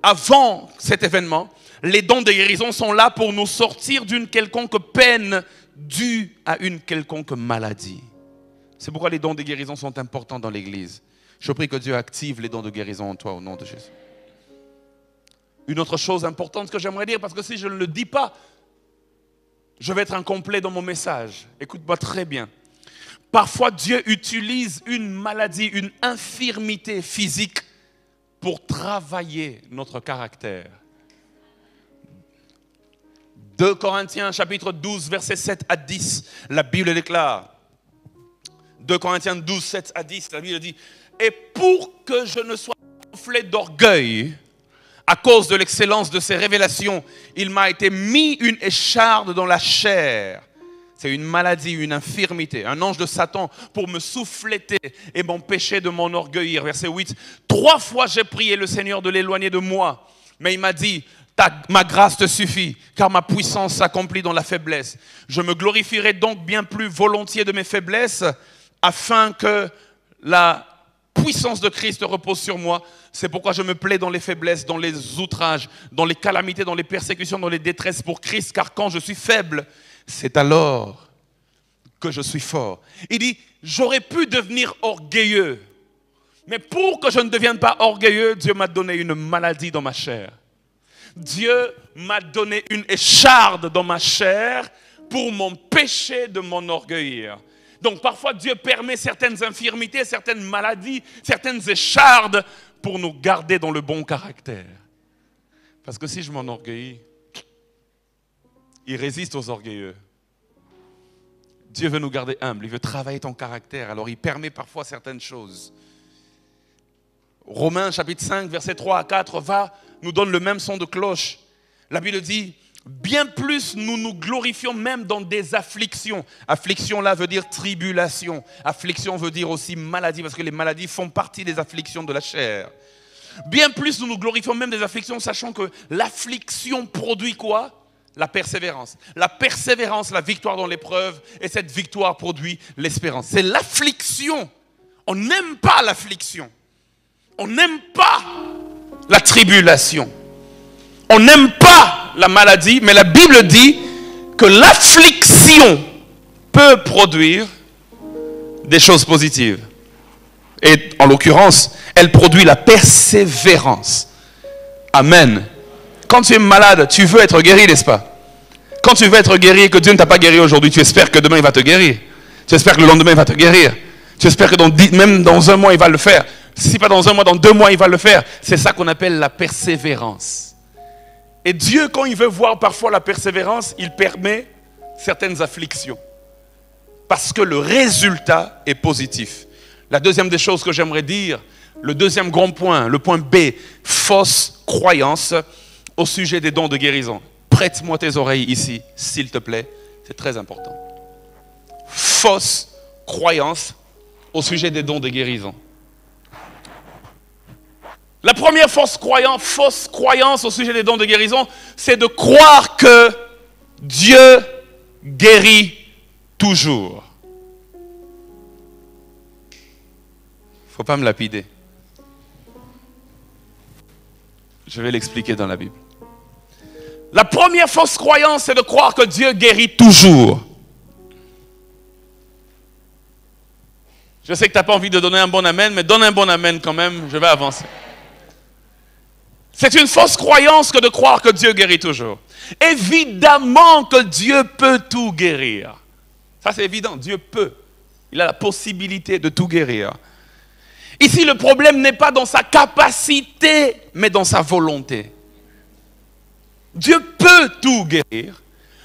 avant cet événement, les dons de guérison sont là pour nous sortir d'une quelconque peine due à une quelconque maladie. C'est pourquoi les dons de guérison sont importants dans l'Église. Je prie que Dieu active les dons de guérison en toi au nom de Jésus. Une autre chose importante que j'aimerais dire, parce que si je ne le dis pas, je vais être incomplet dans mon message. Écoute-moi très bien. Parfois, Dieu utilise une maladie, une infirmité physique pour travailler notre caractère. 2 Corinthiens chapitre 12, versets 7 à 10, la Bible déclare. 2 Corinthiens 12, 7 à 10, la Bible dit, et pour que je ne sois pas gonflé d'orgueil, à cause de l'excellence de ces révélations, il m'a été mis une écharde dans la chair. C'est une maladie, une infirmité, un ange de Satan pour me souffléter et m'empêcher de m'enorgueillir. Verset 8, 3 fois j'ai prié le Seigneur de l'éloigner de moi, mais il m'a dit, ma grâce te suffit, car ma puissance s'accomplit dans la faiblesse. Je me glorifierai donc bien plus volontiers de mes faiblesses, afin que la puissance de Christ repose sur moi. C'est pourquoi je me plais dans les faiblesses, dans les outrages, dans les calamités, dans les persécutions, dans les détresses pour Christ, car quand je suis faible, c'est alors que je suis fort. Il dit, j'aurais pu devenir orgueilleux, mais pour que je ne devienne pas orgueilleux, Dieu m'a donné une maladie dans ma chair. Dieu m'a donné une écharde dans ma chair pour m'empêcher de m'enorgueillir. Donc parfois Dieu permet certaines infirmités, certaines maladies, certaines échardes pour nous garder dans le bon caractère. Parce que si je m'enorgueillis, il résiste aux orgueilleux. Dieu veut nous garder humbles, il veut travailler ton caractère, alors il permet parfois certaines choses. Romains chapitre 5, versets 3 à 4 nous donne le même son de cloche. La Bible dit, bien plus nous nous glorifions même dans des afflictions. Affliction là veut dire tribulation. Affliction veut dire aussi maladie, parce que les maladies font partie des afflictions de la chair. Bien plus nous nous glorifions même des afflictions, sachant que l'affliction produit quoi? La persévérance. La persévérance, la victoire dans l'épreuve, et cette victoire produit l'espérance. C'est l'affliction. On n'aime pas l'affliction. On n'aime pas la tribulation. On n'aime pas la maladie, mais la Bible dit que l'affliction peut produire des choses positives. Et en l'occurrence, elle produit la persévérance. Amen. Quand tu es malade, tu veux être guéri, n'est-ce pas? Quand tu veux être guéri et que Dieu ne t'a pas guéri aujourd'hui, tu espères que demain il va te guérir. Tu espères que le lendemain il va te guérir. Tu espères que même dans un mois il va le faire. Si pas dans un mois, dans 2 mois il va le faire. C'est ça qu'on appelle la persévérance. Et Dieu, quand il veut voir parfois la persévérance, il permet certaines afflictions. Parce que le résultat est positif. La deuxième des choses que j'aimerais dire, le deuxième grand point, le point B, fausse croyance au sujet des dons de guérison. Prête-moi tes oreilles ici, s'il te plaît, c'est très important. Fausse croyance au sujet des dons de guérison. La première fausse croyance au sujet des dons de guérison, c'est de croire que Dieu guérit toujours. Il ne faut pas me lapider. Je vais l'expliquer dans la Bible. La première fausse croyance, c'est de croire que Dieu guérit toujours. Je sais que tu n'as pas envie de donner un bon amen, mais donne un bon amen quand même, je vais avancer. C'est une fausse croyance que de croire que Dieu guérit toujours. Évidemment que Dieu peut tout guérir. Ça c'est évident, Dieu peut. Il a la possibilité de tout guérir. Ici, le problème n'est pas dans sa capacité, mais dans sa volonté. Dieu peut tout guérir,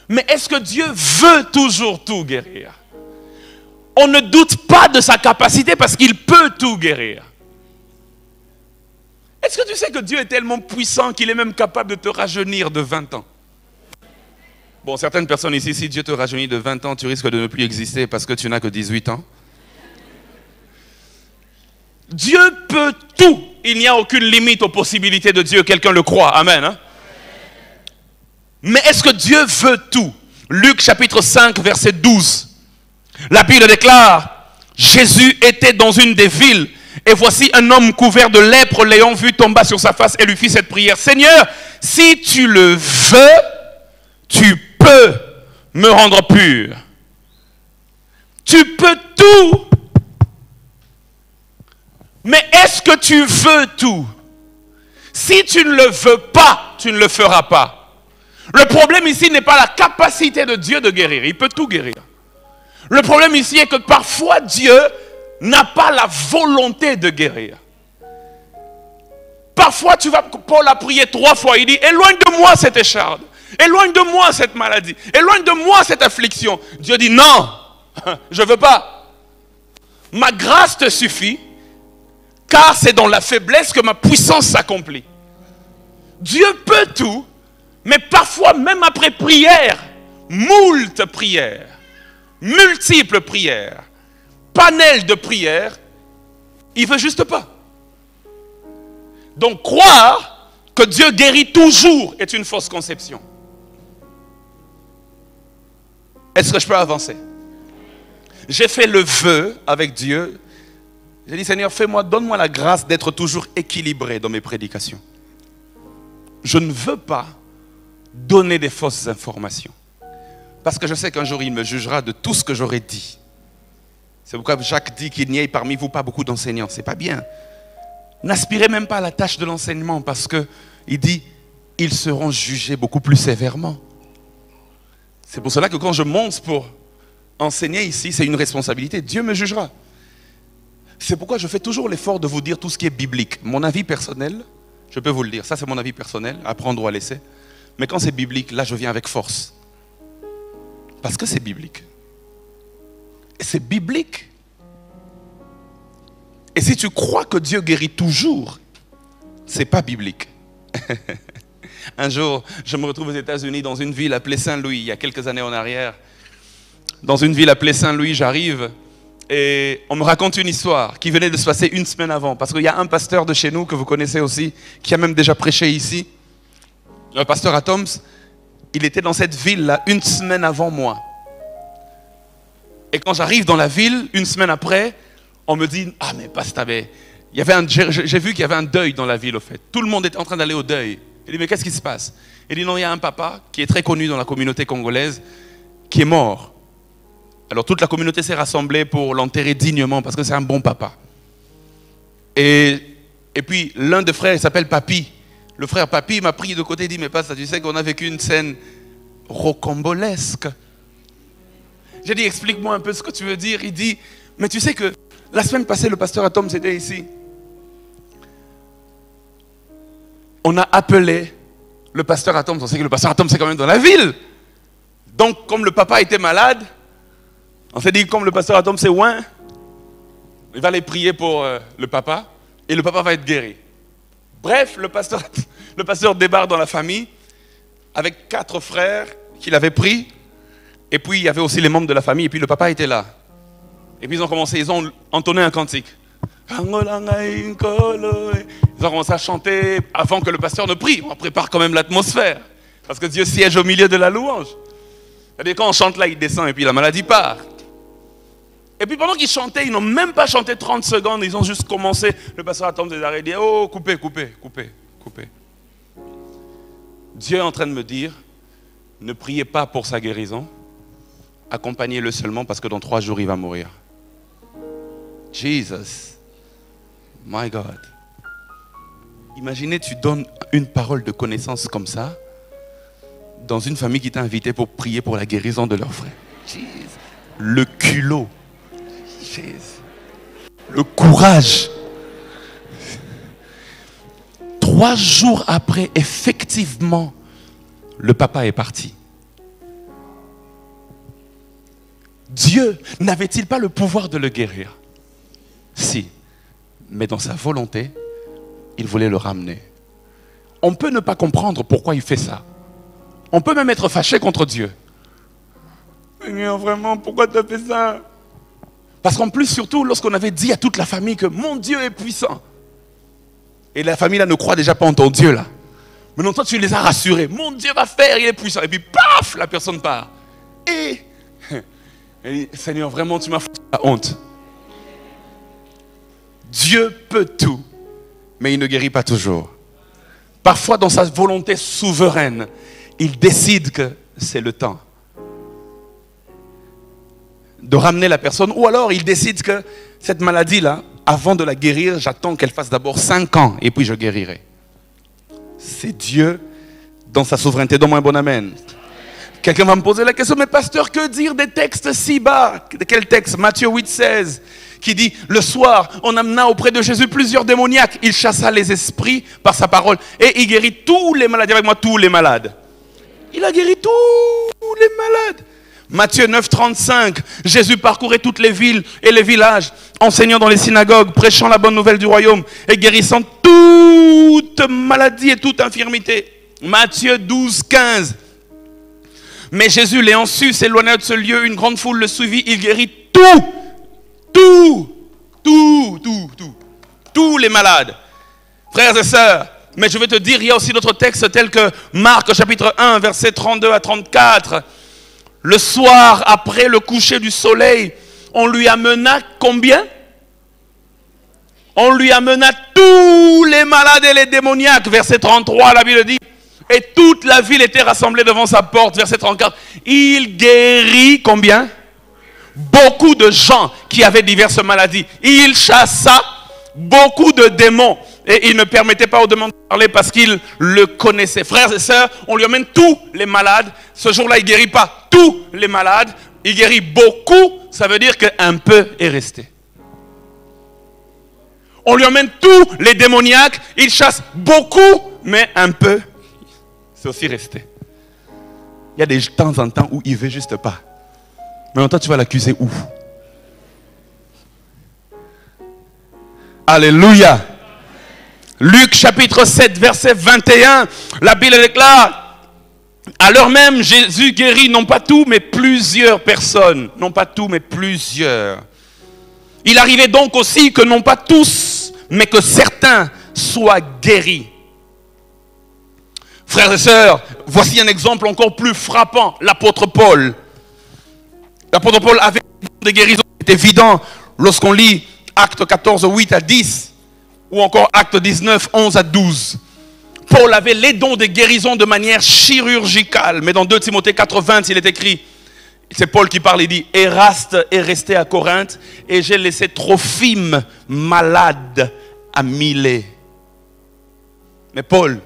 mais est-ce que Dieu veut toujours tout guérir? On ne doute pas de sa capacité parce qu'il peut tout guérir. Est-ce que tu sais que Dieu est tellement puissant qu'il est même capable de te rajeunir de 20 ans? Bon, certaines personnes ici, si Dieu te rajeunit de 20 ans, tu risques de ne plus exister parce que tu n'as que 18 ans. Dieu peut tout. Il n'y a aucune limite aux possibilités de Dieu. Quelqu'un le croit. Amen. Hein? Mais est-ce que Dieu veut tout? Luc chapitre 5, verset 12. La Bible déclare, Jésus était dans une des villes. Et voici un homme couvert de lèpre, l'ayant vu, tomba sur sa face et lui fit cette prière. Seigneur, si tu le veux, tu peux me rendre pur. Tu peux tout. Mais est-ce que tu veux tout? Si tu ne le veux pas, tu ne le feras pas. Le problème ici n'est pas la capacité de Dieu de guérir. Il peut tout guérir. Le problème ici est que parfois Dieu n'a pas la volonté de guérir. Parfois tu vas, Paul a prié 3 fois, il dit, éloigne de moi cette écharde, éloigne de moi cette maladie, éloigne de moi cette affliction. Dieu dit, non, je ne veux pas. Ma grâce te suffit, car c'est dans la faiblesse que ma puissance s'accomplit. Dieu peut tout, mais parfois même après prière, moult prières, multiples prières, panel de prières, il ne veut juste pas. Donc croire que Dieu guérit toujours est une fausse conception. Est-ce que je peux avancer? J'ai fait le vœu avec Dieu. J'ai dit, Seigneur, donne-moi la grâce d'être toujours équilibré dans mes prédications. Je ne veux pas donner des fausses informations. Parce que je sais qu'un jour, il me jugera de tout ce que j'aurais dit. C'est pourquoi Jacques dit qu'il n'y ait parmi vous pas beaucoup d'enseignants. Ce n'est pas bien. N'aspirez même pas à la tâche de l'enseignement parce qu'il dit, ils seront jugés beaucoup plus sévèrement. C'est pour cela que quand je monte pour enseigner ici, c'est une responsabilité. Dieu me jugera. C'est pourquoi je fais toujours l'effort de vous dire tout ce qui est biblique. Mon avis personnel, je peux vous le dire, ça c'est mon avis personnel, à prendre ou à laisser. Mais quand c'est biblique, là je viens avec force. Parce que c'est biblique. C'est biblique. Et si tu crois que Dieu guérit toujours, c'est pas biblique. Un jour, je me retrouve aux États-Unis dans une ville appelée Saint-Louis, il y a quelques années en arrière. Dans une ville appelée Saint-Louis, j'arrive et on me raconte une histoire qui venait de se passer une semaine avant. Parce qu'il y a un pasteur de chez nous que vous connaissez aussi, qui a même déjà prêché ici. Le pasteur Atoms, il était dans cette ville-là une semaine avant moi. Et quand j'arrive dans la ville, une semaine après, on me dit, ah mais pasteur, j'ai vu qu'il y avait un deuil dans la ville au fait. Tout le monde était en train d'aller au deuil. Il dit, mais qu'est-ce qui se passe? Il dit, non, il y a un papa qui est très connu dans la communauté congolaise, qui est mort. Alors toute la communauté s'est rassemblée pour l'enterrer dignement, parce que c'est un bon papa. Et puis l'un des frères, il s'appelle Papi. Le frère Papi m'a pris de côté et dit, mais pasteur, tu sais qu'on a vécu une scène rocambolesque. J'ai dit, explique-moi un peu ce que tu veux dire. Il dit, mais tu sais que la semaine passée, le pasteur Atom était ici. On a appelé le pasteur Atom. On sait que le pasteur Atom, c'est quand même dans la ville. Donc, comme le papa était malade, on s'est dit, comme le pasteur Atom, c'est loin, il va aller prier pour le papa et le papa va être guéri. Bref, le pasteur débarque dans la famille avec 4 frères qu'il avait pris. Et puis, il y avait aussi les membres de la famille. Et puis, le papa était là. Et puis, ils ont entonné un cantique. Ils ont commencé à chanter avant que le pasteur ne prie. On prépare quand même l'atmosphère. Parce que Dieu siège au milieu de la louange. C'est-à-dire, quand on chante là, il descend et puis la maladie part. Et puis, pendant qu'ils chantaient, ils n'ont même pas chanté 30 secondes. Ils ont juste commencé. Le pasteur attend des arrêts et dit, oh, coupez. Dieu est en train de me dire, ne priez pas pour sa guérison. Accompagnez-le seulement parce que dans 3 jours, il va mourir. Jesus. My God. Imaginez, tu donnes une parole de connaissance comme ça dans une famille qui t'a invité pour prier pour la guérison de leur frère. Jesus. Le culot. Jesus. Le courage. 3 jours après, effectivement, le papa est parti. Dieu n'avait-il pas le pouvoir de le guérir? Si, mais dans sa volonté, il voulait le ramener. On peut ne pas comprendre pourquoi il fait ça. On peut même être fâché contre Dieu. Seigneur, vraiment, pourquoi tu as fait ça? Parce qu'en plus, surtout, lorsqu'on avait dit à toute la famille que mon Dieu est puissant. Et la famille là ne croit déjà pas en ton Dieu là. Maintenant, toi, tu les as rassurés. Mon Dieu va faire, il est puissant. Et puis, paf, la personne part. Et elle dit, Seigneur, vraiment, tu m'as foutu la honte. Dieu peut tout, mais il ne guérit pas toujours. Parfois, dans sa volonté souveraine, il décide que c'est le temps de ramener la personne. Ou alors, il décide que cette maladie-là, avant de la guérir, j'attends qu'elle fasse d'abord 5 ans et puis je guérirai. C'est Dieu dans sa souveraineté. Donne-moi un bon amen. Quelqu'un va me poser la question, mais pasteur, que dire des textes si bas? Quel texte? Matthieu 8, 16, qui dit, le soir, on amena auprès de Jésus plusieurs démoniaques. Il chassa les esprits par sa parole. Et il guérit tous les malades. Dis avec moi, tous les malades. Il a guéri tous les malades. Matthieu 9, 35, Jésus parcourait toutes les villes et les villages, enseignant dans les synagogues, prêchant la bonne nouvelle du royaume et guérissant toute maladie et toute infirmité. Matthieu 12, 15. Mais Jésus, l'ayant su, s'éloigna de ce lieu, une grande foule le suivit, il guérit tous les malades. Frères et sœurs, mais je vais te dire, il y a aussi d'autres textes tels que Marc chapitre 1, versets 32 à 34. Le soir, après le coucher du soleil, on lui amena combien? On lui amena tous les malades et les démoniaques. Verset 33, la Bible dit, et toute la ville était rassemblée devant sa porte. Verset 34, il guérit combien? Beaucoup de gens qui avaient diverses maladies. Il chassa beaucoup de démons. Et il ne permettait pas aux démons de parler parce qu'il le connaissait. Frères et sœurs, on lui amène tous les malades. Ce jour-là, il ne guérit pas tous les malades. Il guérit beaucoup. Ça veut dire qu'un peu est resté. On lui emmène tous les démoniaques. Il chasse beaucoup, mais un peu, c'est aussi resté. Il y a des temps en temps où il ne veut juste pas. Mais en temps, tu vas l'accuser où? Alléluia. Luc chapitre 7, verset 21, la Bible déclare, à l'heure même, Jésus guérit non pas tout, mais plusieurs personnes. Non pas tout, mais plusieurs. Il arrivait donc aussi que non pas tous, mais que certains soient guéris. Frères et sœurs, voici un exemple encore plus frappant, l'apôtre Paul. L'apôtre Paul avait des guérisons, c'est évident lorsqu'on lit Actes 14, 8 à 10, ou encore Actes 19, 11 à 12. Paul avait les dons de guérison de manière chirurgicale, mais dans 2 Timothée 4, 20, il est écrit, c'est Paul qui parle, il dit, Eraste est resté à Corinthe, et j'ai laissé Trophime malade à Milet. Mais Paul,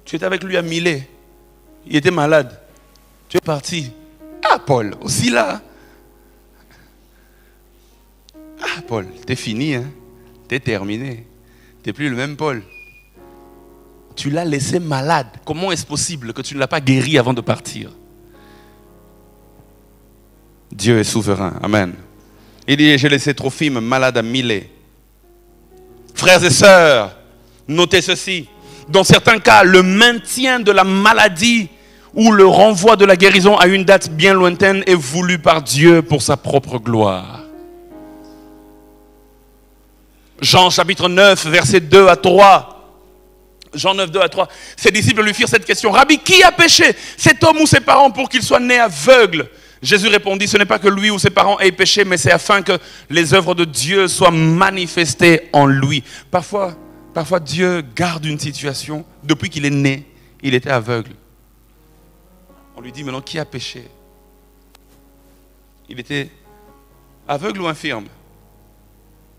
tu étais avec lui à Milet, il était malade, tu es parti. Ah Paul, aussi là. Ah Paul, t'es fini, hein? T'es terminé. T'es plus le même Paul. Tu l'as laissé malade. Comment est-ce possible que tu ne l'as pas guéri avant de partir? Dieu est souverain. Amen. Il dit, j'ai laissé Trophime malade à Milet. Frères et sœurs, notez ceci. Dans certains cas, le maintien de la maladie ou le renvoi de la guérison à une date bien lointaine est voulu par Dieu pour sa propre gloire. Jean chapitre 9, versets 2 à 3. Jean 9, 2 à 3. Ses disciples lui firent cette question. Rabbi, qui a péché, cet homme ou ses parents, pour qu'il soit né aveugle? Jésus répondit, ce n'est pas que lui ou ses parents aient péché, mais c'est afin que les œuvres de Dieu soient manifestées en lui. Parfois Dieu garde une situation. Depuis qu'il est né, il était aveugle. On lui dit maintenant, qui a péché? Il était aveugle ou infirme?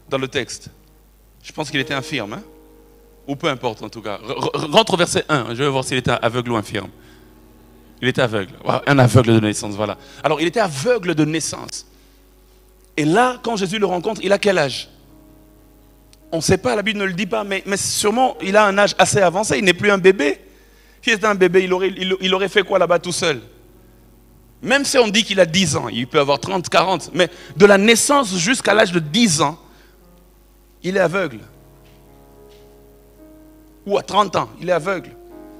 Dans le texte. Je pense qu'il était infirme, hein? Ou peu importe en tout cas. Rentre au verset 1, je vais voir s'il était aveugle ou infirme. Il était aveugle, un aveugle de naissance, voilà. Alors il était aveugle de naissance. Et là, quand Jésus le rencontre, il a quel âge? On ne sait pas, la Bible ne le dit pas, mais sûrement il a un âge assez avancé, il n'est plus un bébé. S'il était un bébé, il aurait fait quoi là-bas tout seul? Même si on dit qu'il a 10 ans, il peut avoir 30, 40, mais de la naissance jusqu'à l'âge de 10 ans, il est aveugle. Ou à 30 ans, il est aveugle.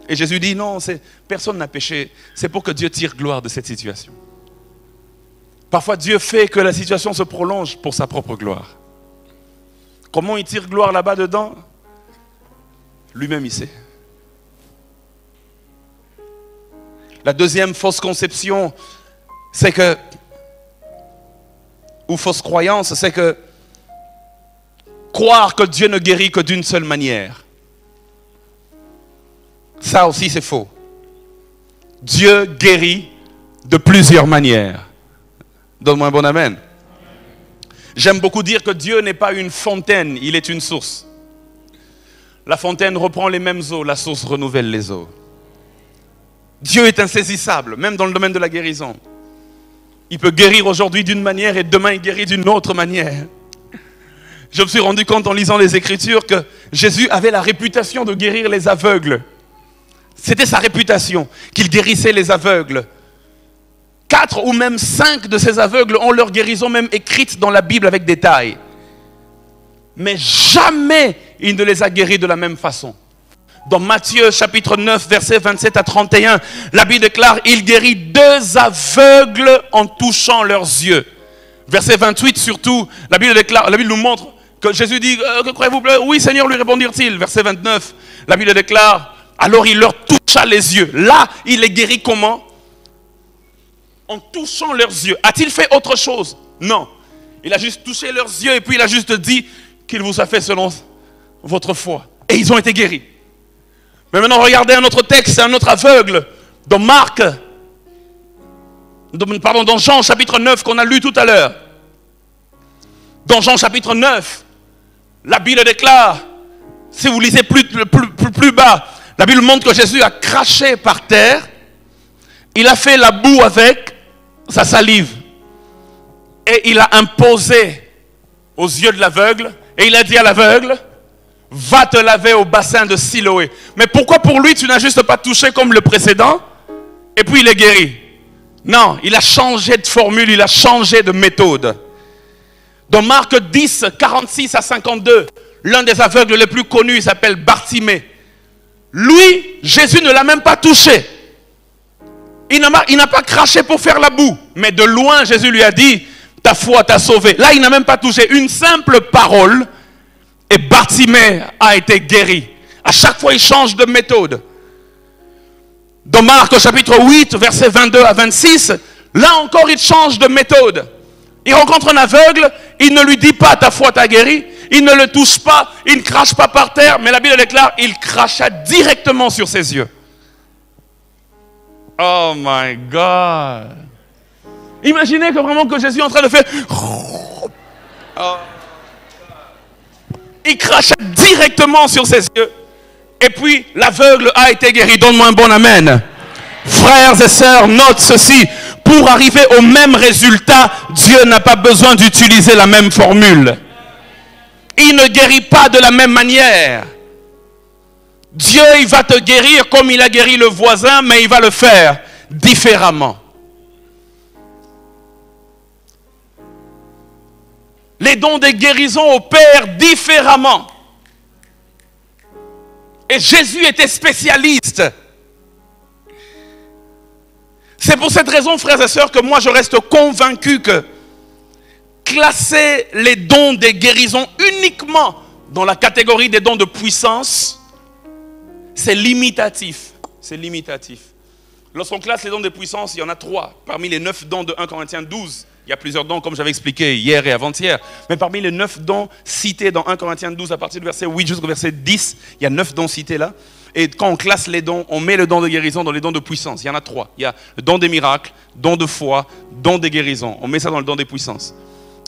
Et Jésus dit non, personne n'a péché. C'est pour que Dieu tire gloire de cette situation. Parfois Dieu fait que la situation se prolonge pour sa propre gloire. Comment il tire gloire là-bas dedans? Lui-même il sait. La deuxième fausse conception, c'est que, ou fausse croyance, c'est que croire que Dieu ne guérit que d'une seule manière. Ça aussi c'est faux. Dieu guérit de plusieurs manières. Donne-moi un bon amen. J'aime beaucoup dire que Dieu n'est pas une fontaine, il est une source. La fontaine reprend les mêmes eaux, la source renouvelle les eaux. Dieu est insaisissable, même dans le domaine de la guérison. Il peut guérir aujourd'hui d'une manière et demain il guérit d'une autre manière. Je me suis rendu compte en lisant les Écritures que Jésus avait la réputation de guérir les aveugles. C'était sa réputation, qu'il guérissait les aveugles. 4 ou même 5 de ces aveugles ont leur guérison même écrite dans la Bible avec détail. Mais jamais il ne les a guéris de la même façon. Dans Matthieu chapitre 9, versets 27 à 31, la Bible déclare, il guérit 2 aveugles en touchant leurs yeux. Verset 28 surtout, la Bible nous montre que Jésus dit, que croyez-vous? Oui Seigneur, lui répondirent-ils. Verset 29, la Bible déclare, alors il leur toucha les yeux. Là, il les guérit comment? En touchant leurs yeux. A-t-il fait autre chose? Non. Il a juste touché leurs yeux et puis il a juste dit qu'il vous a fait selon votre foi. Et ils ont été guéris. Mais maintenant, regardez un autre texte, un autre aveugle. Dans dans Jean chapitre 9 qu'on a lu tout à l'heure. Dans Jean chapitre 9, la Bible déclare, si vous lisez plus bas, la Bible montre que Jésus a craché par terre. Il a fait la boue avec sa salive. Et il a imposé aux yeux de l'aveugle. Et il a dit à l'aveugle, va te laver au bassin de Siloé. Mais pourquoi pour lui tu n'as juste pas touché comme le précédent et puis il est guéri? Non, il a changé de formule, il a changé de méthode. Dans Marc 10, 46 à 52, l'un des aveugles les plus connus, il s'appelle Bartimée. Lui, Jésus ne l'a même pas touché. Il n'a pas craché pour faire la boue. Mais de loin, Jésus lui a dit, ta foi t'a sauvé. Là, il n'a même pas touché. Une simple parole et Bartimée a été guéri. À chaque fois, il change de méthode. Dans Marc, au chapitre 8, versets 22 à 26, là encore, il change de méthode. Il rencontre un aveugle, il ne lui dit pas ta foi t'a guéri, il ne le touche pas, il ne crache pas par terre, mais la Bible déclare, il cracha directement sur ses yeux. Oh my God! Imaginez que vraiment que Jésus est en train de faire... Oh. Il cracha directement sur ses yeux. Et puis l'aveugle a été guéri. Donne-moi un bon amen. Frères et sœurs, note ceci. Pour arriver au même résultat, Dieu n'a pas besoin d'utiliser la même formule. Il ne guérit pas de la même manière. Dieu, il va te guérir comme il a guéri le voisin, mais il va le faire différemment. Les dons de guérison opèrent différemment. Et Jésus était spécialiste. C'est pour cette raison, frères et sœurs, que moi je reste convaincu que classer les dons de guérison uniquement dans la catégorie des dons de puissance, c'est limitatif. C'est limitatif. Lorsqu'on classe les dons de puissance, il y en a 3. Parmi les 9 dons de 1 Corinthiens 12, il y a plusieurs dons, comme j'avais expliqué hier et avant-hier. Mais parmi les 9 dons cités dans 1 Corinthiens 12, à partir du verset 8 jusqu'au verset 10, il y a 9 dons cités là. Et quand on classe les dons, on met le don de guérison dans les dons de puissance. Il y en a 3. Il y a le don des miracles, don de foi, don des guérisons. On met ça dans le don des puissances.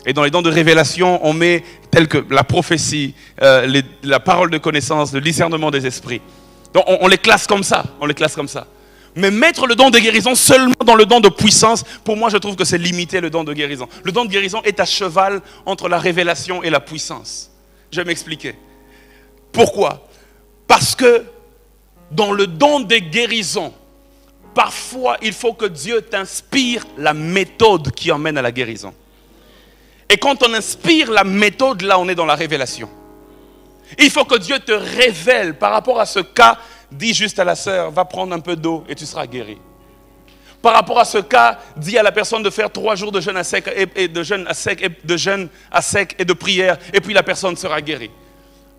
Et dans les dons de révélation, on met tel que la prophétie, la parole de connaissance, le discernement des esprits. Donc on les classe comme ça. On les classe comme ça. Mais mettre le don de guérison seulement dans le don de puissance, pour moi je trouve que c'est limiter le don de guérison. Le don de guérison est à cheval entre la révélation et la puissance. Je vais m'expliquer. Pourquoi? Parce que dans le don de guérison, parfois il faut que Dieu t'inspire la méthode qui emmène à la guérison. Et quand on inspire la méthode, là on est dans la révélation. Il faut que Dieu te révèle par rapport à ce cas. Dis juste à la sœur, va prendre un peu d'eau et tu seras guéri. Par rapport à ce cas, dis à la personne de faire 3 jours de jeûne à sec et de jeûne à sec et de jeûne à sec et de prière, et puis la personne sera guérie.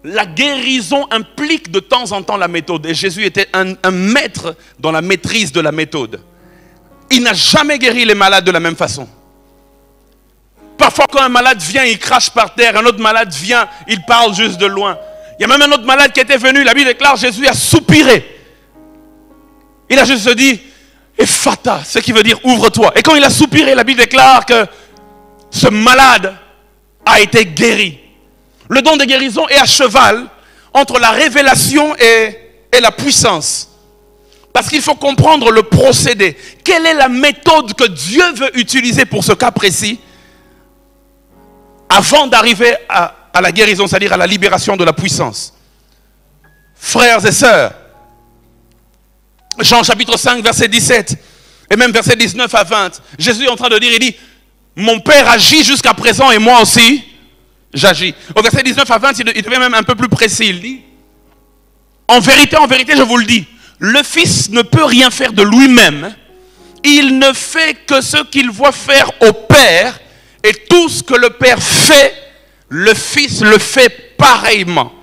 La guérison implique de temps en temps la méthode. Et Jésus était un maître dans la maîtrise de la méthode. Il n'a jamais guéri les malades de la même façon. Parfois quand un malade vient, il crache par terre. Un autre malade vient, il parle juste de loin. Il y a même un autre malade qui était venu, la Bible déclare, Jésus a soupiré. Il a juste dit, Ephata, ce qui veut dire ouvre-toi. Et quand il a soupiré, la Bible déclare que ce malade a été guéri. Le don de guérison est à cheval entre la révélation et la puissance. Parce qu'il faut comprendre le procédé. Quelle est la méthode que Dieu veut utiliser pour ce cas précis avant d'arriver à la guérison, c'est-à-dire à la libération de la puissance. Frères et sœurs, Jean chapitre 5, verset 17, et même verset 19 à 20, Jésus est en train de dire, il dit, mon Père agit jusqu'à présent et moi aussi, j'agis. Au verset 19 à 20, il devient même un peu plus précis, il dit, en vérité, je vous le dis, le Fils ne peut rien faire de lui-même, il ne fait que ce qu'il voit faire au Père, et tout ce que le Père fait, le Fils le fait pareillement.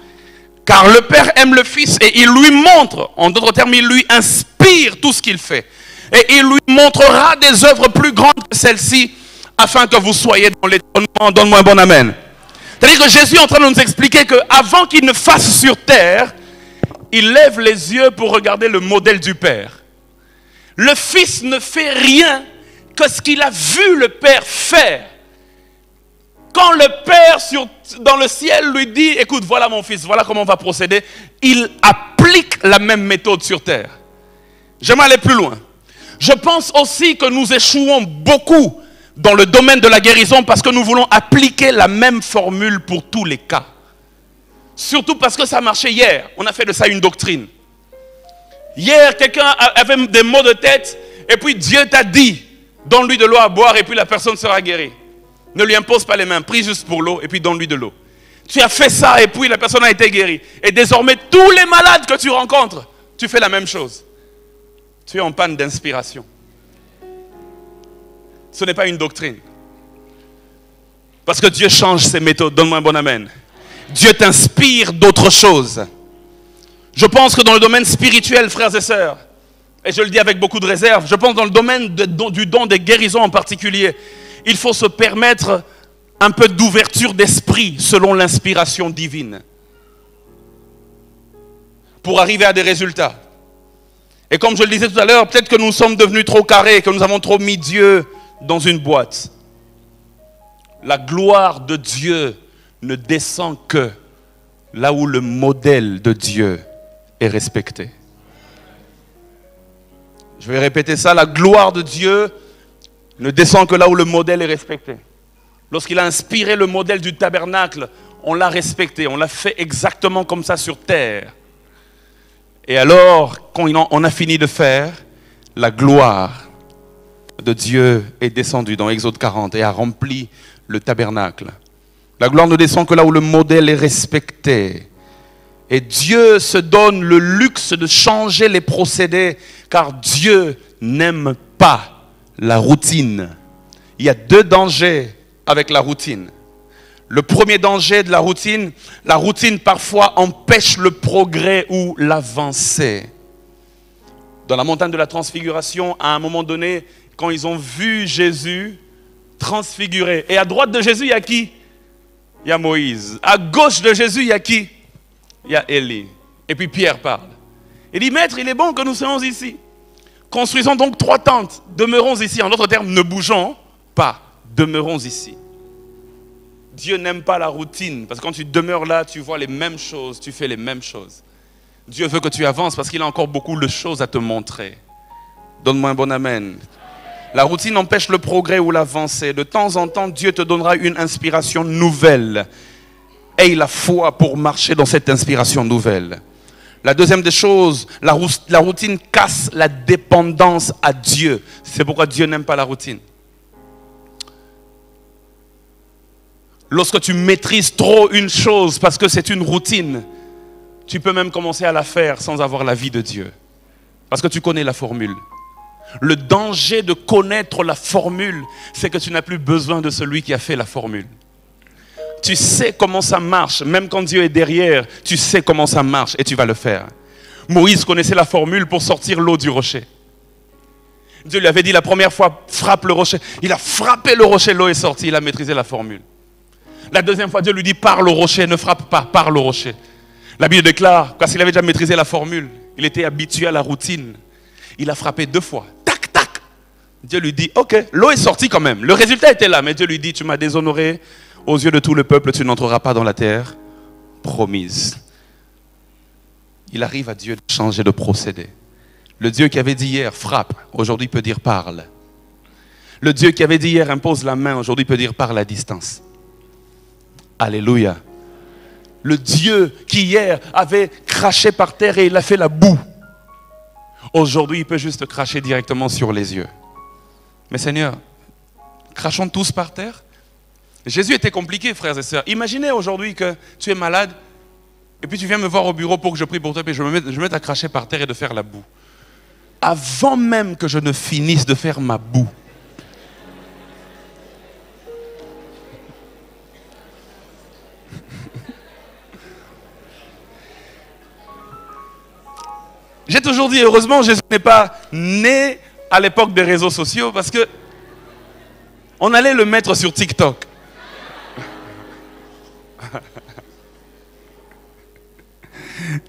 Car le Père aime le Fils et il lui montre, en d'autres termes, il lui inspire tout ce qu'il fait. Et il lui montrera des œuvres plus grandes que celles-ci, afin que vous soyez dans l'étonnement. Donne-moi un bon amen. C'est-à-dire que Jésus est en train de nous expliquer qu'avant qu'il ne fasse sur terre, il lève les yeux pour regarder le modèle du Père. Le Fils ne fait rien que ce qu'il a vu le Père faire. Quand le Père dans le ciel lui dit, écoute, voilà mon fils, voilà comment on va procéder, il applique la même méthode sur terre. J'aimerais aller plus loin. Je pense aussi que nous échouons beaucoup dans le domaine de la guérison parce que nous voulons appliquer la même formule pour tous les cas. Surtout parce que ça marchait hier. On a fait de ça une doctrine. Hier, quelqu'un avait des maux de tête et puis Dieu t'a dit, donne-lui de l'eau à boire et puis la personne sera guérie. Ne lui impose pas les mains, prie juste pour l'eau et puis donne-lui de l'eau. Tu as fait ça et puis la personne a été guérie. Et désormais, tous les malades que tu rencontres, tu fais la même chose. Tu es en panne d'inspiration. Ce n'est pas une doctrine. Parce que Dieu change ses méthodes. Donne-moi un bon amen. Dieu t'inspire d'autres choses. Je pense que dans le domaine spirituel, frères et sœurs, et je le dis avec beaucoup de réserve, je pense dans le domaine du don des guérisons en particulier, il faut se permettre un peu d'ouverture d'esprit selon l'inspiration divine pour arriver à des résultats. Et comme je le disais tout à l'heure, peut-être que nous sommes devenus trop carrés, que nous avons trop mis Dieu dans une boîte. La gloire de Dieu ne descend que là où le modèle de Dieu est respecté. Je vais répéter ça, la gloire de Dieu ne descend que là où le modèle est respecté. Lorsqu'il a inspiré le modèle du tabernacle, on l'a respecté, on l'a fait exactement comme ça sur terre. Et alors, quand on a fini de faire, la gloire de Dieu est descendue dans Exode 40 et a rempli le tabernacle. La gloire ne descend que là où le modèle est respecté. Et Dieu se donne le luxe de changer les procédés, car Dieu n'aime pas la routine. Il y a deux dangers avec la routine. Le premier danger de la routine parfois empêche le progrès ou l'avancée. Dans la montagne de la transfiguration, à un moment donné, quand ils ont vu Jésus transfiguré, et à droite de Jésus, il y a qui? Il y a Moïse. À gauche de Jésus, il y a qui? Il y a Élie. Et puis Pierre parle. Il dit, Maître, il est bon que nous soyons ici. Construisons donc 3 tentes. Demeurons ici. En d'autres termes, ne bougeons pas. Demeurons ici. Dieu n'aime pas la routine. Parce que quand tu demeures là, tu vois les mêmes choses, tu fais les mêmes choses. Dieu veut que tu avances parce qu'il a encore beaucoup de choses à te montrer. Donne-moi un bon amen. La routine empêche le progrès ou l'avancée. De temps en temps, Dieu te donnera une inspiration nouvelle. Aie la foi pour marcher dans cette inspiration nouvelle. La deuxième des choses, la routine casse la dépendance à Dieu. C'est pourquoi Dieu n'aime pas la routine. Lorsque tu maîtrises trop une chose parce que c'est une routine, tu peux même commencer à la faire sans avoir l'avis de Dieu. Parce que tu connais la formule. Le danger de connaître la formule, c'est que tu n'as plus besoin de celui qui a fait la formule. Tu sais comment ça marche, même quand Dieu est derrière, tu sais comment ça marche et tu vas le faire. Moïse connaissait la formule pour sortir l'eau du rocher. Dieu lui avait dit la première fois, frappe le rocher. Il a frappé le rocher, l'eau est sortie, il a maîtrisé la formule. La deuxième fois, Dieu lui dit, parle au rocher, ne frappe pas, parle au rocher. La Bible déclare, parce qu'il avait déjà maîtrisé la formule, il était habitué à la routine. Il a frappé 2 fois, tac, tac. Dieu lui dit, ok, l'eau est sortie quand même. Le résultat était là, mais Dieu lui dit, tu m'as déshonoré. Aux yeux de tout le peuple, tu n'entreras pas dans la terre promise. Il arrive à Dieu de changer de procédé. Le Dieu qui avait dit hier, frappe, aujourd'hui peut dire parle. Le Dieu qui avait dit hier, impose la main, aujourd'hui peut dire parle à distance. Alléluia. Le Dieu qui hier avait craché par terre et il a fait la boue. Aujourd'hui, il peut juste cracher directement sur les yeux. Mais Seigneur, crachons tous par terre. Jésus était compliqué, frères et sœurs. Imaginez aujourd'hui que tu es malade et puis tu viens me voir au bureau pour que je prie pour toi et je me mette à cracher par terre et de faire la boue. Avant même que je ne finisse de faire ma boue, j'ai toujours dit, heureusement, Jésus n'est pas né à l'époque des réseaux sociaux parce que on allait le mettre sur TikTok.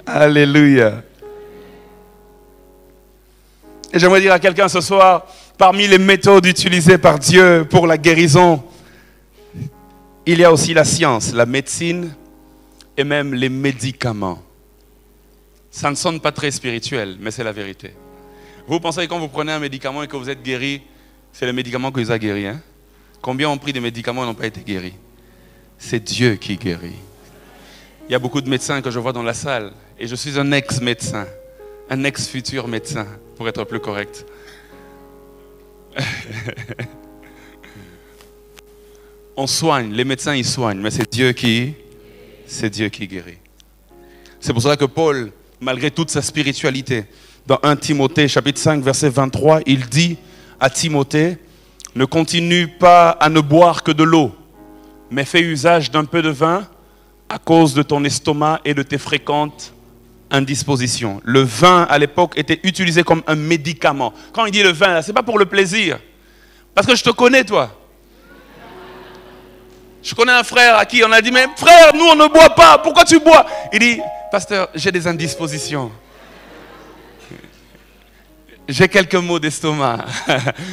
Alléluia. Et j'aimerais dire à quelqu'un ce soir, parmi les méthodes utilisées par Dieu pour la guérison, il y a aussi la science, la médecine et même les médicaments. Ça ne sonne pas très spirituel, mais c'est la vérité. Vous pensez que quand vous prenez un médicament et que vous êtes guéri, c'est le médicament qui vous a guéri, hein? Combien ont pris des médicaments et n'ont pas été guéris? C'est Dieu qui guérit. Il y a beaucoup de médecins que je vois dans la salle et je suis un ex-médecin, un ex-futur médecin, pour être plus correct. On soigne, les médecins ils soignent, mais c'est Dieu qui... c'est Dieu qui guérit. C'est pour cela que Paul, malgré toute sa spiritualité, dans 1 Timothée chapitre 5 verset 23, il dit à Timothée, ne continue pas à ne boire que de l'eau, mais fais usage d'un peu de vin à cause de ton estomac et de tes fréquentes indispositions. Le vin à l'époque était utilisé comme un médicament. Quand il dit le vin, ce n'est pas pour le plaisir. Parce que je te connais toi. Je connais un frère à qui on a dit, mais frère, nous on ne boit pas, pourquoi tu bois? Il dit, pasteur, j'ai des indispositions. J'ai quelques maux d'estomac.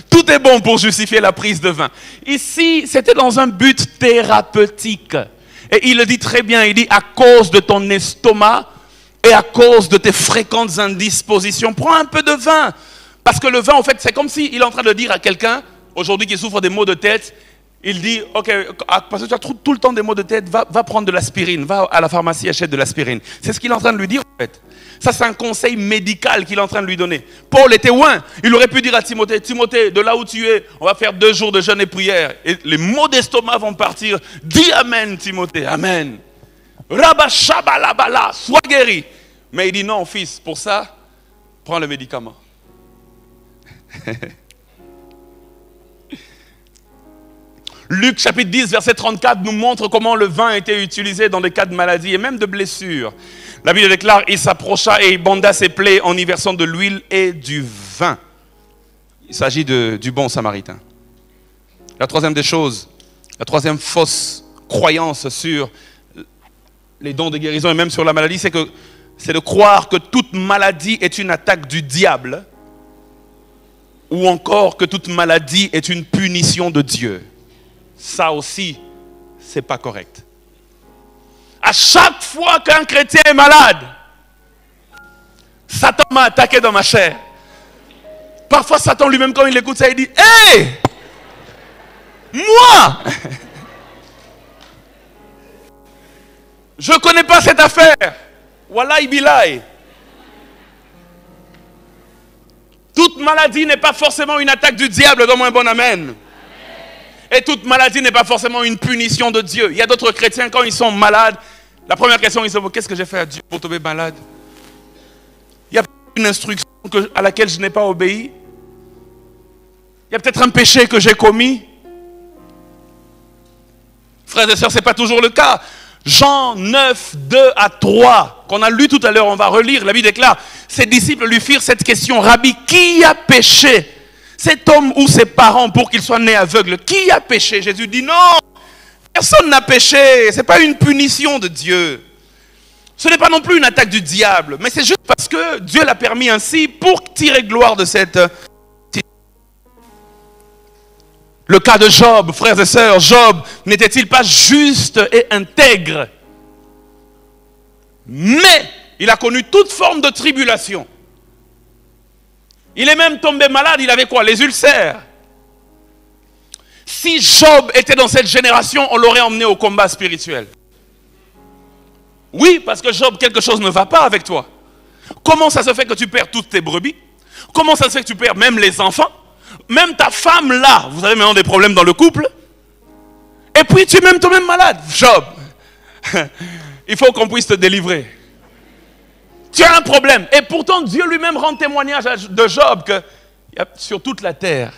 Tout est bon pour justifier la prise de vin. Ici, c'était dans un but thérapeutique. Et il le dit très bien, il dit, à cause de ton estomac et à cause de tes fréquentes indispositions, prends un peu de vin. Parce que le vin, en fait, c'est comme s'il est en train de dire à quelqu'un, aujourd'hui qui souffre des maux de tête, il dit, ok, parce que tu as tout le temps des maux de tête, va prendre de l'aspirine, va à la pharmacie, achète de l'aspirine. C'est ce qu'il est en train de lui dire en fait. Ça c'est un conseil médical qu'il est en train de lui donner. Paul était loin, il aurait pu dire à Timothée, Timothée, de là où tu es, on va faire 2 jours de jeûne et prière. Et les maux d'estomac vont partir. Dis Amen Timothée, Amen. Rabashabalabala, sois guéri. Mais il dit non fils, pour ça, prends le médicament. Luc chapitre 10 verset 34 nous montre comment le vin était utilisé dans des cas de maladie et même de blessures. La Bible déclare, il s'approcha et il banda ses plaies en y versant de l'huile et du vin. Il s'agit du bon samaritain. La troisième des choses, la troisième fausse croyance sur les dons de guérison et même sur la maladie, c'est de croire que toute maladie est une attaque du diable ou encore que toute maladie est une punition de Dieu. Ça aussi, c'est pas correct. À chaque fois qu'un chrétien est malade, Satan m'a attaqué dans ma chair. Parfois, Satan lui-même, quand il écoute ça, il dit, hé, moi, je ne connais pas cette affaire. Wallahi billahi. Toute maladie n'est pas forcément une attaque du diable, donne-moi un bon amen. Et toute maladie n'est pas forcément une punition de Dieu. Il y a d'autres chrétiens, quand ils sont malades, la première question, ils se posent, qu'est-ce que j'ai fait à Dieu pour tomber malade? Il y a une instruction à laquelle je n'ai pas obéi. Il y a peut-être un péché que j'ai commis. Frères et sœurs, ce n'est pas toujours le cas. Jean 9, 2 à 3, qu'on a lu tout à l'heure, on va relire, la Bible déclare, ses disciples lui firent cette question, Rabbi, qui a péché? Cet homme ou ses parents pour qu'il soit né aveugle? Qui a péché? Jésus dit non, personne n'a péché, ce n'est pas une punition de Dieu. Ce n'est pas non plus une attaque du diable, mais c'est juste parce que Dieu l'a permis ainsi pour tirer gloire de cette situation. Le cas de Job, frères et sœurs, Job n'était-il pas juste et intègre? Mais il a connu toute forme de tribulation. Il est même tombé malade, il avait quoi? Les ulcères. Si Job était dans cette génération, on l'aurait emmené au combat spirituel. Oui, parce que Job, quelque chose ne va pas avec toi. Comment ça se fait que tu perds toutes tes brebis? Comment ça se fait que tu perds même les enfants? Même ta femme là, vous avez maintenant des problèmes dans le couple. Et puis tu es même toi-même malade. Job, il faut qu'on puisse te délivrer. Tu as un problème. Et pourtant Dieu lui-même rend témoignage de Job que sur toute la terre,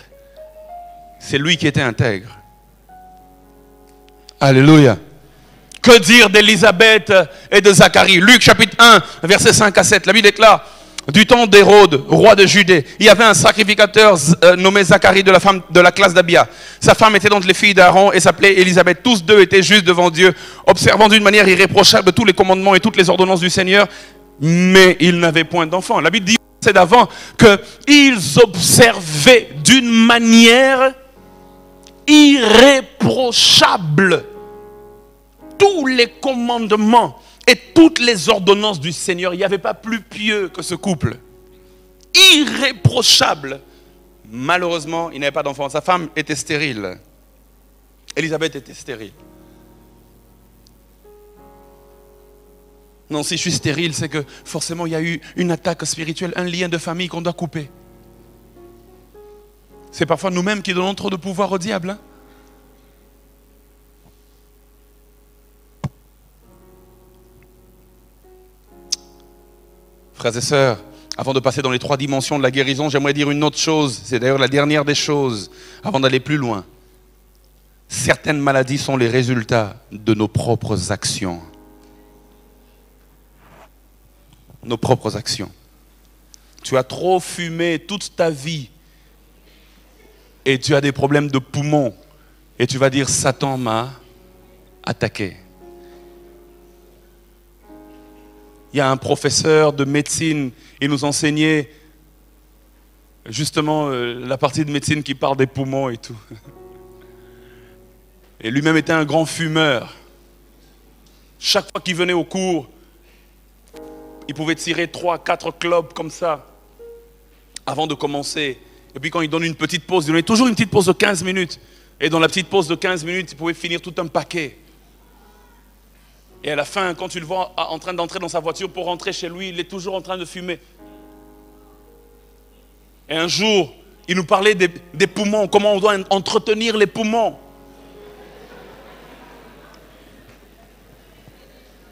c'est lui qui était intègre. Alléluia. Que dire d'Élisabeth et de Zacharie? Luc chapitre 1, versets 5 à 7. La Bible déclare, du temps d'Hérode, roi de Judée, il y avait un sacrificateur nommé Zacharie de la classe d'Abia. Sa femme était donc les filles d'Aaron et s'appelait Élisabeth. Tous deux étaient justes devant Dieu, observant d'une manière irréprochable tous les commandements et toutes les ordonnances du Seigneur, mais ils n'avaient point d'enfants. La Bible dit, c'est d'avant, qu'ils observaient d'une manière irréprochable tous les commandements et toutes les ordonnances du Seigneur. Il n'y avait pas plus pieux que ce couple. Irréprochable. Malheureusement, il n'avait pas d'enfant. Sa femme était stérile. Élisabeth était stérile. Non, si je suis stérile, c'est que forcément il y a eu une attaque spirituelle, un lien de famille qu'on doit couper. C'est parfois nous-mêmes qui donnons trop de pouvoir au diable. Frères et sœurs, avant de passer dans les 3 dimensions de la guérison, j'aimerais dire une autre chose. C'est d'ailleurs la dernière des choses, avant d'aller plus loin. Certaines maladies sont les résultats de nos propres actions. Nos propres actions. Tu as trop fumé toute ta vie et tu as des problèmes de poumons et tu vas dire Satan m'a attaqué. Il y a un professeur de médecine, il nous enseignait justement la partie de médecine qui parle des poumons et tout. Et lui-même était un grand fumeur. Chaque fois qu'il venait au cours, il pouvait tirer 3-4 clopes comme ça avant de commencer. Et puis quand il donne une petite pause, il donnait toujours une petite pause de 15 minutes. Et dans la petite pause de 15 minutes, il pouvait finir tout un paquet. Et à la fin, quand tu le vois en train d'entrer dans sa voiture pour rentrer chez lui, il est toujours en train de fumer. Et un jour, il nous parlait des poumons, comment on doit entretenir les poumons.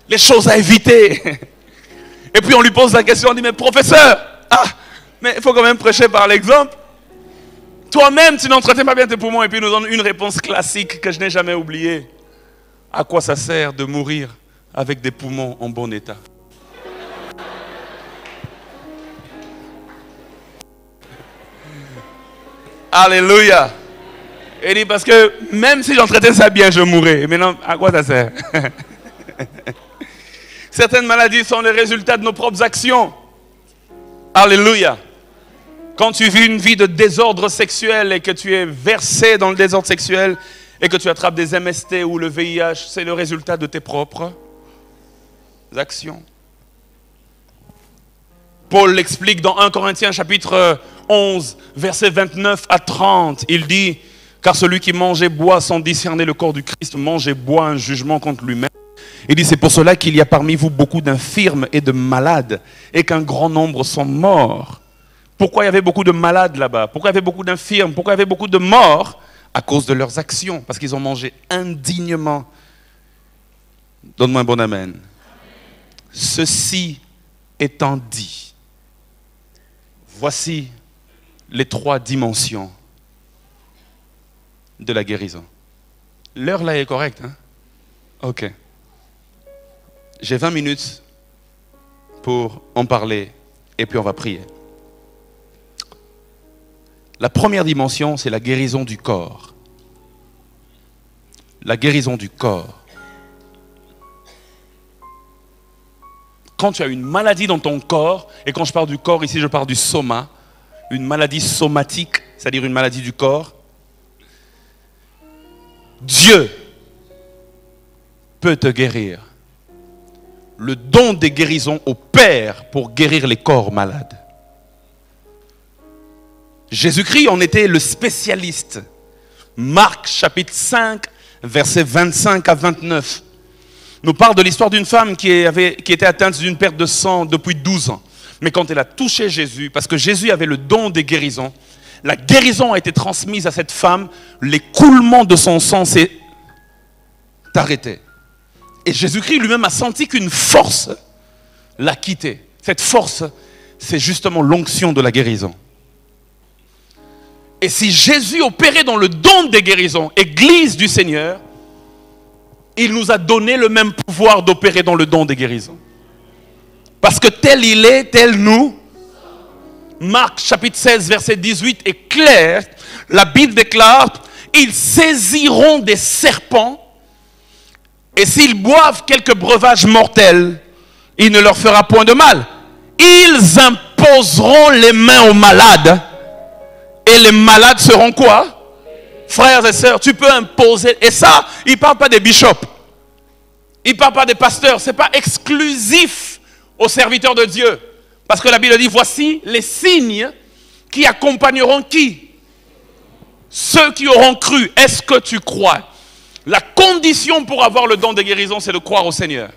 Les choses à éviter. Et puis on lui pose la question, on dit, mais professeur, mais il faut quand même prêcher par l'exemple. Toi-même, tu n'entretiens pas bien tes poumons. Et puis il nous donne une réponse classique que je n'ai jamais oubliée. À quoi ça sert de mourir avec des poumons en bon état? Alléluia. Il dit, parce que même si j'entretiens ça bien, je mourrai. Et maintenant, à quoi ça sert? Certaines maladies sont les résultats de nos propres actions. Alléluia. Quand tu vis une vie de désordre sexuel et que tu es versé dans le désordre sexuel et que tu attrapes des MST ou le VIH, c'est le résultat de tes propres actions. Paul l'explique dans 1 Corinthiens chapitre 11, versets 29 à 30. Il dit, car celui qui mange et boit sans discerner le corps du Christ mange et boit un jugement contre lui-même. Il dit, c'est pour cela qu'il y a parmi vous beaucoup d'infirmes et de malades et qu'un grand nombre sont morts. Pourquoi il y avait beaucoup de malades là-bas? Pourquoi il y avait beaucoup d'infirmes? Pourquoi il y avait beaucoup de morts? À cause de leurs actions, parce qu'ils ont mangé indignement. Donne-moi un bon amen. Ceci étant dit, voici les 3 dimensions de la guérison. L'heure là est correcte, hein? Ok. J'ai 20 minutes pour en parler et puis on va prier. La première dimension, c'est la guérison du corps. La guérison du corps. Quand tu as une maladie dans ton corps, et quand je parle du corps, ici je parle du soma, une maladie somatique, c'est-à-dire une maladie du corps, Dieu peut te guérir. Le don des guérisons opère pour guérir les corps malades. Jésus-Christ en était le spécialiste. Marc chapitre 5, versets 25 à 29, nous parle de l'histoire d'une femme qui était atteinte d'une perte de sang depuis 12 ans. Mais quand elle a touché Jésus, parce que Jésus avait le don des guérisons, la guérison a été transmise à cette femme, l'écoulement de son sang s'est arrêté. Et Jésus-Christ lui-même a senti qu'une force l'a quitté. Cette force, c'est justement l'onction de la guérison. Et si Jésus opérait dans le don des guérisons, Église du Seigneur, il nous a donné le même pouvoir d'opérer dans le don des guérisons. Parce que tel il est, tel nous. Marc chapitre 16, verset 18 est clair. La Bible déclare, ils saisiront des serpents et s'ils boivent quelques breuvages mortels, il ne leur fera point de mal. Ils imposeront les mains aux malades et les malades seront quoi? Frères et sœurs, tu peux imposer. Et ça, il ne parle pas des bishops. Il ne parle pas des pasteurs. Ce n'est pas exclusif aux serviteurs de Dieu. Parce que la Bible dit, voici les signes qui accompagneront qui? Ceux qui auront cru. Est-ce que tu crois? La condition pour avoir le don de guérison, c'est de croire au Seigneur.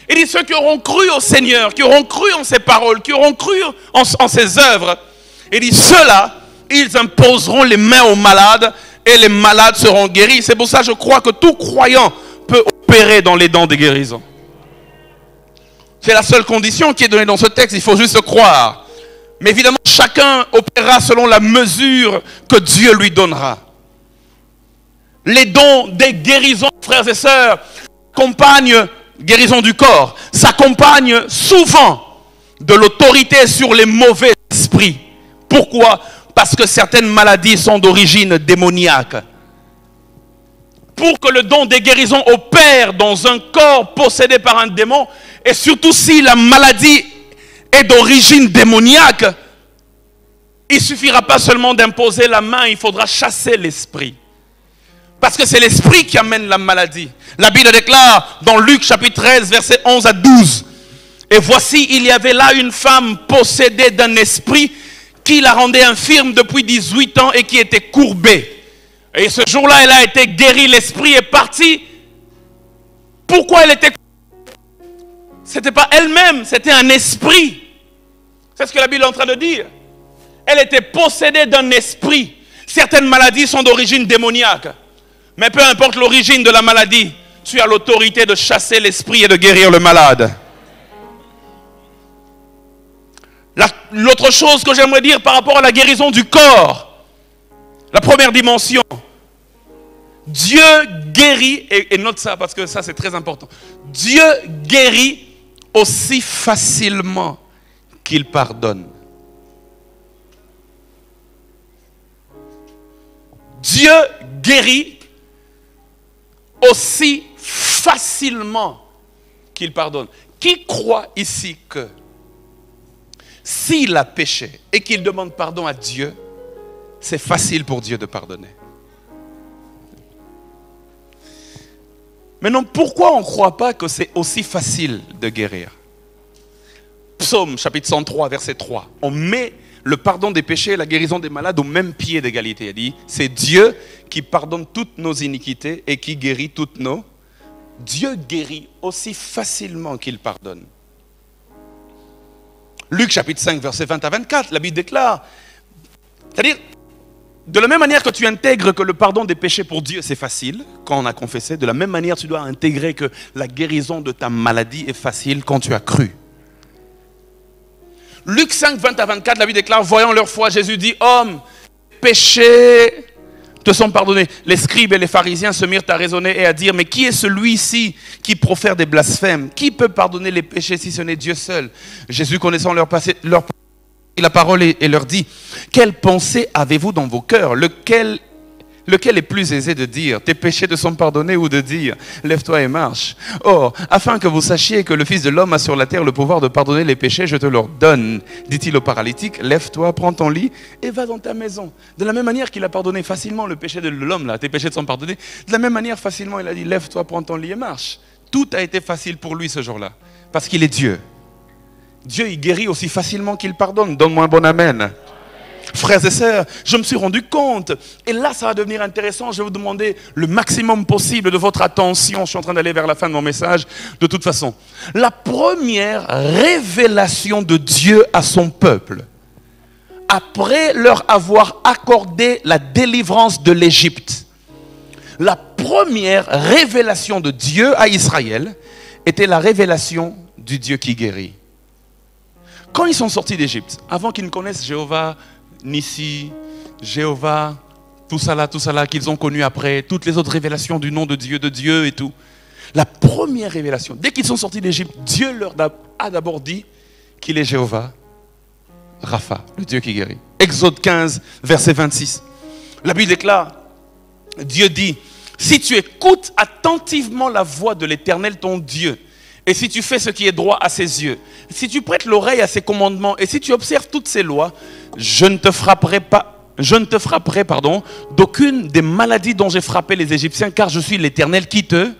Il dit, ceux qui auront cru au Seigneur, qui auront cru en ses paroles, qui auront cru en ses œuvres, il dit, ceux-là, ils imposeront les mains aux malades et les malades seront guéris. C'est pour ça que je crois que tout croyant peut opérer dans les dons de guérison. C'est la seule condition qui est donnée dans ce texte, il faut juste croire. Mais évidemment, chacun opérera selon la mesure que Dieu lui donnera. Les dons des guérisons, frères et sœurs, s'accompagnent, guérison du corps, s'accompagnent souvent de l'autorité sur les mauvais esprits. Pourquoi? Parce que certaines maladies sont d'origine démoniaque. Pour que le don des guérisons opère dans un corps possédé par un démon, et surtout si la maladie est d'origine démoniaque, il ne suffira pas seulement d'imposer la main, il faudra chasser l'esprit. Parce que c'est l'esprit qui amène la maladie. La Bible déclare dans Luc chapitre 13, versets 11 à 12. Et voici, il y avait là une femme possédée d'un esprit qui la rendait infirme depuis 18 ans et qui était courbée. Et ce jour-là, elle a été guérie, l'esprit est parti. Pourquoi elle était courbée? Ce n'était pas elle-même, c'était un esprit. C'est ce que la Bible est en train de dire. Elle était possédée d'un esprit. Certaines maladies sont d'origine démoniaque. Mais peu importe l'origine de la maladie, tu as l'autorité de chasser l'esprit et de guérir le malade. L'autre chose que j'aimerais dire par rapport à la guérison du corps, la première dimension, Dieu guérit, et note ça parce que ça c'est très important, Dieu guérit aussi facilement qu'il pardonne. Dieu guérit aussi facilement qu'il pardonne. Qui croit ici que s'il a péché et qu'il demande pardon à Dieu, c'est facile pour Dieu de pardonner? Maintenant, pourquoi on ne croit pas que c'est aussi facile de guérir? Psaume chapitre 103, verset 3. On met le pardon des péchés et la guérison des malades au même pied d'égalité. Il dit, c'est Dieu qui pardonne toutes nos iniquités et qui guérit toutes nos... Dieu guérit aussi facilement qu'il pardonne. Luc chapitre 5, verset 20 à 24, la Bible déclare, c'est-à-dire, de la même manière que tu intègres que le pardon des péchés pour Dieu, c'est facile, quand on a confessé, de la même manière tu dois intégrer que la guérison de ta maladie est facile quand tu as cru. Luc 5, 20 à 24, la Bible déclare, voyant leur foi, Jésus dit, hommes, péchés te sont pardonnés. Les scribes et les pharisiens se mirent à raisonner et à dire, mais qui est celui-ci qui profère des blasphèmes? Qui peut pardonner les péchés si ce n'est Dieu seul? Jésus, connaissant leur passé, la parole et leur dit, quelle pensée avez-vous dans vos cœurs? Lequel est plus aisé de dire, tes péchés te sont pardonnés, ou de dire, lève-toi et marche? Or, afin que vous sachiez que le Fils de l'homme a sur la terre le pouvoir de pardonner les péchés, je te l'ordonne, dit-il au paralytique, lève-toi, prends ton lit et va dans ta maison. De la même manière qu'il a pardonné facilement le péché de l'homme, là, tes péchés te sont pardonnés, de la même manière facilement il a dit, lève-toi, prends ton lit et marche. Tout a été facile pour lui ce jour-là, parce qu'il est Dieu. Dieu, il guérit aussi facilement qu'il pardonne. Donne-moi un bon amen. Frères et sœurs, je me suis rendu compte, et là ça va devenir intéressant, je vais vous demander le maximum possible de votre attention, je suis en train d'aller vers la fin de mon message, de toute façon. La première révélation de Dieu à son peuple, après leur avoir accordé la délivrance de l'Égypte, la première révélation de Dieu à Israël était la révélation du Dieu qui guérit. Quand ils sont sortis d'Égypte, avant qu'ils ne connaissent Jéhovah, Nissi, Jéhovah, tout ça là, qu'ils ont connu après, toutes les autres révélations du nom de Dieu et tout. La première révélation, dès qu'ils sont sortis d'Égypte, Dieu leur a d'abord dit qu'il est Jéhovah, Rapha, le Dieu qui guérit. Exode 15, verset 26. La Bible déclare, Dieu dit, si tu écoutes attentivement la voix de l'Éternel ton Dieu, et si tu fais ce qui est droit à ses yeux, si tu prêtes l'oreille à ses commandements, et si tu observes toutes ses lois, je ne te frapperai d'aucune des maladies dont j'ai frappé les Égyptiens, car je suis l'Éternel qui te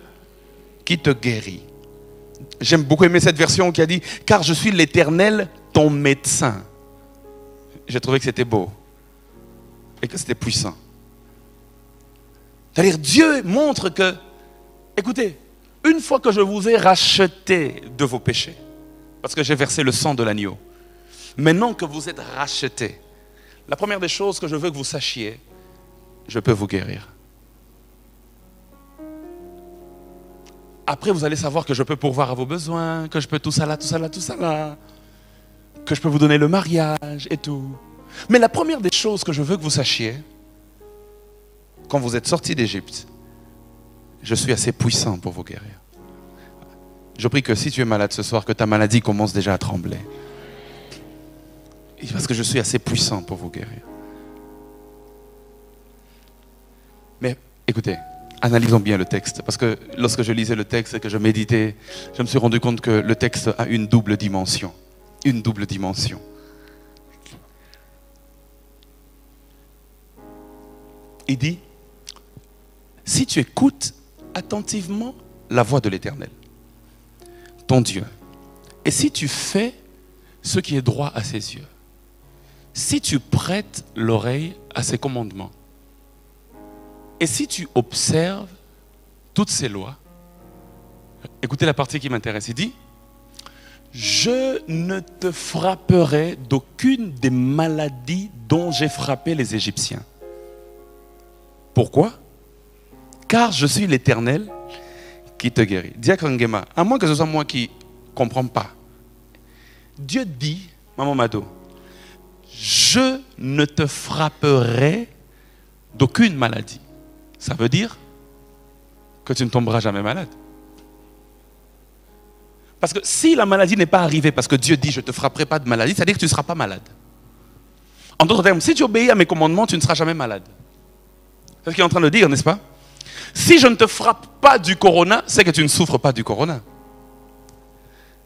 guérit. J'aime beaucoup aimer cette version qui a dit, car je suis l'Éternel ton médecin. J'ai trouvé que c'était beau et que c'était puissant. C'est-à-dire, Dieu montre que, écoutez, une fois que je vous ai racheté de vos péchés, parce que j'ai versé le sang de l'agneau, maintenant que vous êtes rachetés, la première des choses que je veux que vous sachiez, je peux vous guérir. après vous allez savoir que je peux pourvoir à vos besoins, que je peux tout ça là, tout ça là, tout ça là, que je peux vous donner le mariage et tout. Mais la première des choses que je veux que vous sachiez, quand vous êtes sortis d'Égypte, je suis assez puissant pour vous guérir. Je prie que si tu es malade ce soir, que ta maladie commence déjà à trembler. Parce que je suis assez puissant pour vous guérir. Mais écoutez, analysons bien le texte. Parce que lorsque je lisais le texte et que je méditais, je me suis rendu compte que le texte a une double dimension. Une double dimension. Il dit, si tu écoutes attentivement la voix de l'Éternel, ton Dieu, et si tu fais ce qui est droit à ses yeux, si tu prêtes l'oreille à ses commandements, et si tu observes toutes ses lois, écoutez la partie qui m'intéresse, il dit, je ne te frapperai d'aucune des maladies dont j'ai frappé les Égyptiens. Pourquoi? Car je suis l'Éternel qui te guérit. Diacre Ngema, à moins que ce soit moi qui ne comprends pas. Dieu dit, Maman Mado, je ne te frapperai d'aucune maladie. Ça veut dire que tu ne tomberas jamais malade. Parce que si la maladie n'est pas arrivée parce que Dieu dit je ne te frapperai pas de maladie, ça veut dire que tu ne seras pas malade. En d'autres termes, si tu obéis à mes commandements, tu ne seras jamais malade. C'est ce qu'il est en train de dire, n'est-ce pas? Si je ne te frappe pas du corona, c'est que tu ne souffres pas du corona.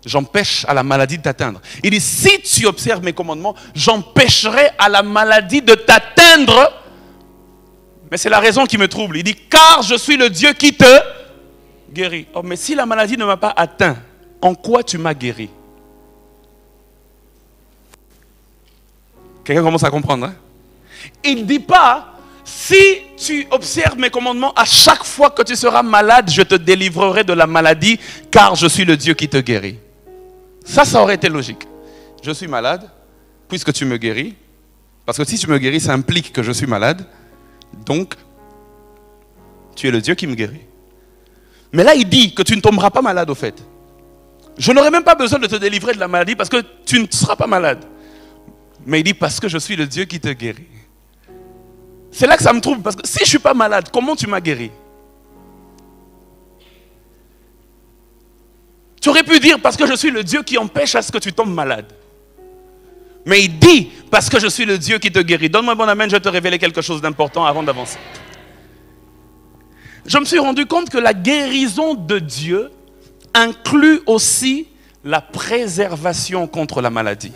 J'empêche à la maladie de t'atteindre. Il dit, si tu observes mes commandements, j'empêcherai à la maladie de t'atteindre. Mais c'est la raison qui me trouble. Il dit, car je suis le Dieu qui te guérit. Oh, mais si la maladie ne m'a pas atteint, en quoi tu m'as guéri? Quelqu'un commence à comprendre, hein? Il ne dit pas, si tu observes mes commandements, à chaque fois que tu seras malade, je te délivrerai de la maladie, car je suis le Dieu qui te guérit. Ça aurait été logique. Je suis malade, puisque tu me guéris. Parce que si tu me guéris, ça implique que je suis malade. Donc, tu es le Dieu qui me guérit. Mais là, il dit que tu ne tomberas pas malade au fait. Je n'aurai même pas besoin de te délivrer de la maladie parce que tu ne seras pas malade. Mais il dit parce que je suis le Dieu qui te guérit. C'est là que ça me trouble, parce que si je ne suis pas malade, comment tu m'as guéri? Tu aurais pu dire parce que je suis le Dieu qui empêche à ce que tu tombes malade. Mais il dit parce que je suis le Dieu qui te guérit. Donne-moi un bon amen, je vais te révéler quelque chose d'important avant d'avancer. Je me suis rendu compte que la guérison de Dieu inclut aussi la préservation contre la maladie.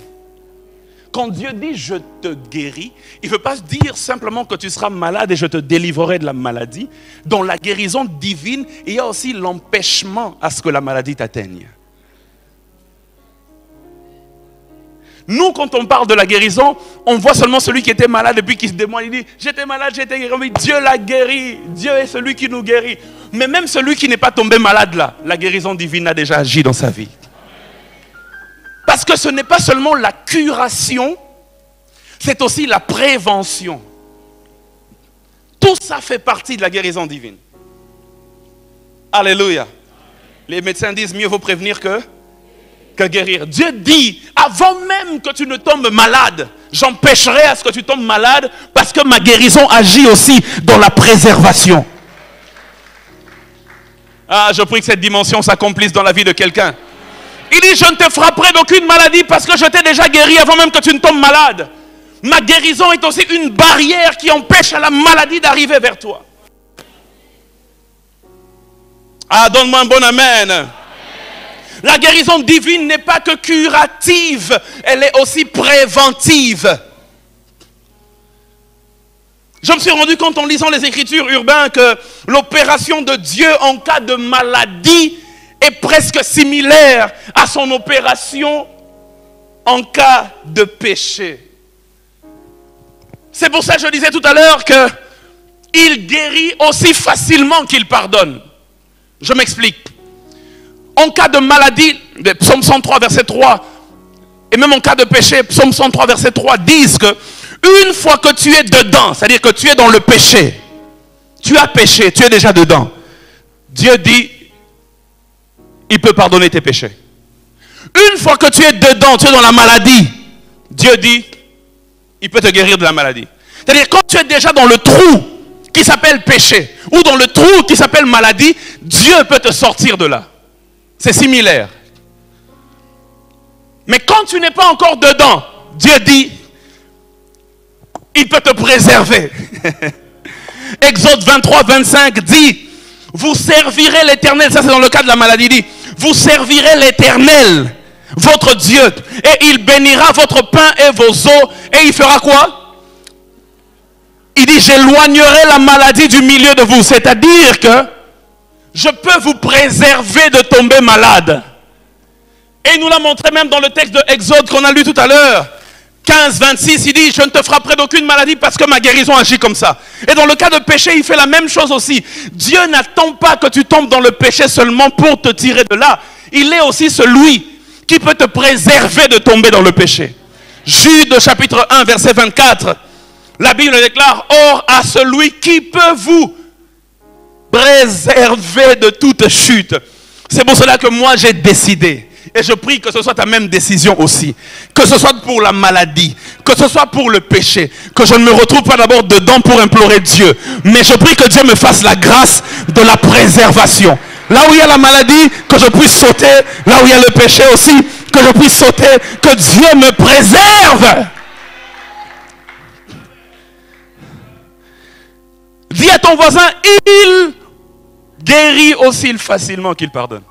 Quand Dieu dit « je te guéris », il ne veut pas dire simplement que tu seras malade et je te délivrerai de la maladie. Dans la guérison divine, il y a aussi l'empêchement à ce que la maladie t'atteigne. Nous, quand on parle de la guérison, on voit seulement celui qui était malade et puis qui se demande, il dit « j'étais malade, j'étais guéri ». Mais Dieu l'a guéri, Dieu est celui qui nous guérit. Mais même celui qui n'est pas tombé malade là, la guérison divine a déjà agi dans sa vie. Parce que ce n'est pas seulement la curation, c'est aussi la prévention. Tout ça fait partie de la guérison divine. Alléluia. Les médecins disent mieux vaut prévenir que guérir. Dieu dit, avant même que tu ne tombes malade, j'empêcherai à ce que tu tombes malade parce que ma guérison agit aussi dans la préservation. Ah, je prie que cette dimension s'accomplisse dans la vie de quelqu'un. Il dit, je ne te frapperai d'aucune maladie parce que je t'ai déjà guéri avant même que tu ne tombes malade. Ma guérison est aussi une barrière qui empêche à la maladie d'arriver vers toi. Ah, donne-moi un bon amen. Amen. La guérison divine n'est pas que curative, elle est aussi préventive. Je me suis rendu compte en lisant les Écritures urbaines que l'opération de Dieu en cas de maladie est presque similaire à son opération en cas de péché. C'est pour ça que je disais tout à l'heure qu'il guérit aussi facilement qu'il pardonne. Je m'explique. En cas de maladie, Psaume 103, verset 3, et même en cas de péché, Psaume 103, verset 3, disent que une fois que tu es dedans, c'est-à-dire que tu es dans le péché, tu as péché, tu es déjà dedans. Dieu dit, il peut pardonner tes péchés. Une fois que tu es dedans, tu es dans la maladie, Dieu dit, il peut te guérir de la maladie. C'est-à-dire, quand tu es déjà dans le trou qui s'appelle péché, ou dans le trou qui s'appelle maladie, Dieu peut te sortir de là. C'est similaire. Mais quand tu n'es pas encore dedans, Dieu dit, il peut te préserver. Exode 23, 25 dit, vous servirez l'Éternel, ça c'est dans le cas de la maladie, dit, vous servirez l'Éternel, votre Dieu, et il bénira votre pain et vos eaux, et il fera quoi? Il dit, j'éloignerai la maladie du milieu de vous, c'est-à-dire que je peux vous préserver de tomber malade. Et il nous l'a montré même dans le texte de Exode qu'on a lu tout à l'heure. 15, 26, il dit, je ne te frapperai d'aucune maladie parce que ma guérison agit comme ça. Et dans le cas de péché, il fait la même chose aussi. Dieu n'attend pas que tu tombes dans le péché seulement pour te tirer de là. Il est aussi celui qui peut te préserver de tomber dans le péché. Jude chapitre 1, verset 24. La Bible déclare, or à celui qui peut vous préserver de toute chute. C'est pour cela que moi j'ai décidé. Et je prie que ce soit ta même décision aussi. Que ce soit pour la maladie, que ce soit pour le péché, que je ne me retrouve pas d'abord dedans pour implorer Dieu. Mais je prie que Dieu me fasse la grâce de la préservation. Là où il y a la maladie, que je puisse sauter. Là où il y a le péché aussi, que je puisse sauter. Que Dieu me préserve. Dis à ton voisin, il guérit aussi facilement qu'il pardonne.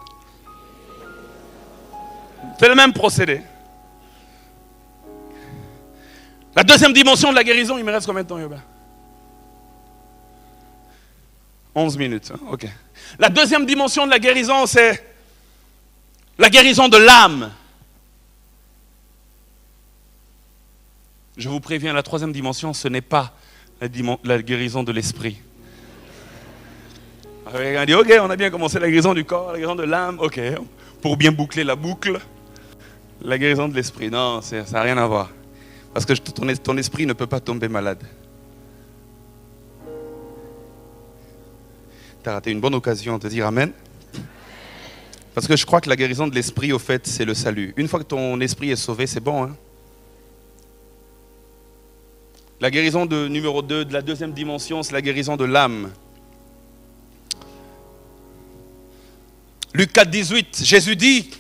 C'est le même procédé. La deuxième dimension de la guérison, il me reste combien de temps, Yoba? 11 minutes, hein? Ok. La deuxième dimension de la guérison, c'est la guérison de l'âme. Je vous préviens, la troisième dimension, ce n'est pas la guérison de l'esprit. On dit, ok, on a bien commencé la guérison du corps, la guérison de l'âme, ok, pour bien boucler la boucle. La guérison de l'esprit, non, ça n'a rien à voir. Parce que ton esprit ne peut pas tomber malade. Tu as raté une bonne occasion de dire Amen. Parce que je crois que la guérison de l'esprit, au fait, c'est le salut. Une fois que ton esprit est sauvé, c'est bon. Hein? La guérison de numéro 2, de la deuxième dimension, c'est la guérison de l'âme. Luc 4, 18, Jésus dit,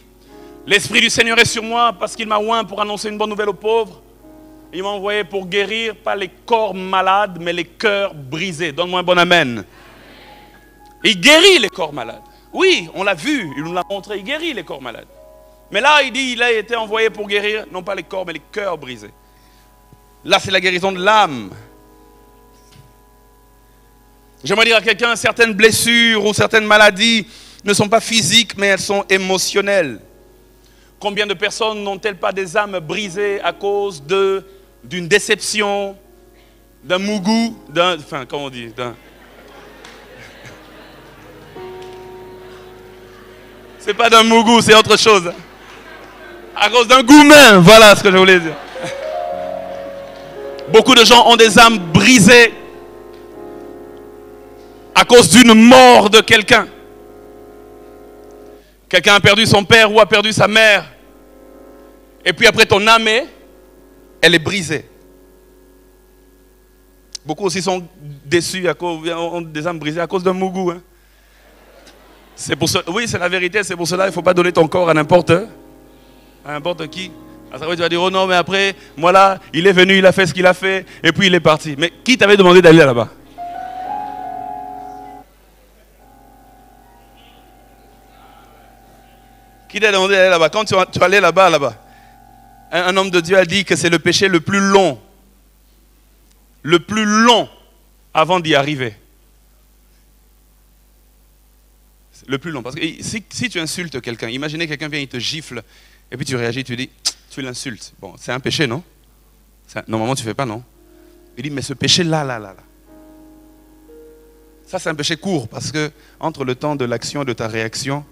l'Esprit du Seigneur est sur moi parce qu'il m'a oint pour annoncer une bonne nouvelle aux pauvres. Il m'a envoyé pour guérir, pas les corps malades, mais les cœurs brisés. Donne-moi un bon amen. Il guérit les corps malades. Oui, on l'a vu, il nous l'a montré, il guérit les corps malades. Mais là, il dit, il a été envoyé pour guérir, non pas les corps, mais les cœurs brisés. Là, c'est la guérison de l'âme. J'aimerais dire à quelqu'un, certaines blessures ou certaines maladies ne sont pas physiques, mais elles sont émotionnelles. Combien de personnes n'ont-elles pas des âmes brisées à cause d'une déception, d'un mougou, enfin, comment on dit, c'est pas d'un mougou, c'est autre chose. À cause d'un goumin, voilà ce que je voulais dire. Beaucoup de gens ont des âmes brisées à cause d'une mort de quelqu'un. Quelqu'un a perdu son père ou a perdu sa mère. Et puis après ton âme, elle est brisée. Beaucoup aussi sont déçus, ont des âmes brisées à cause d'un mougou. Hein. Oui, c'est la vérité, c'est pour cela qu'il ne faut pas donner ton corps à n'importe qui. À savoir, tu vas dire, oh non, mais après, moi là, il est venu, il a fait ce qu'il a fait, et puis il est parti. Mais qui t'avait demandé d'aller là-bas? Qui t'a demandé d'aller là-bas? Quand tu vas aller là-bas, un homme de Dieu a dit que c'est le péché le plus long avant d'y arriver. Le plus long. Parce que si tu insultes quelqu'un, imaginez quelqu'un vient, il te gifle, et puis tu réagis, tu dis, tu l'insultes. Bon, c'est un péché, non? Normalement, tu ne fais pas, non? Il dit, mais ce péché-là. Ça, c'est un péché court, parce que entre le temps de l'action et de ta réaction,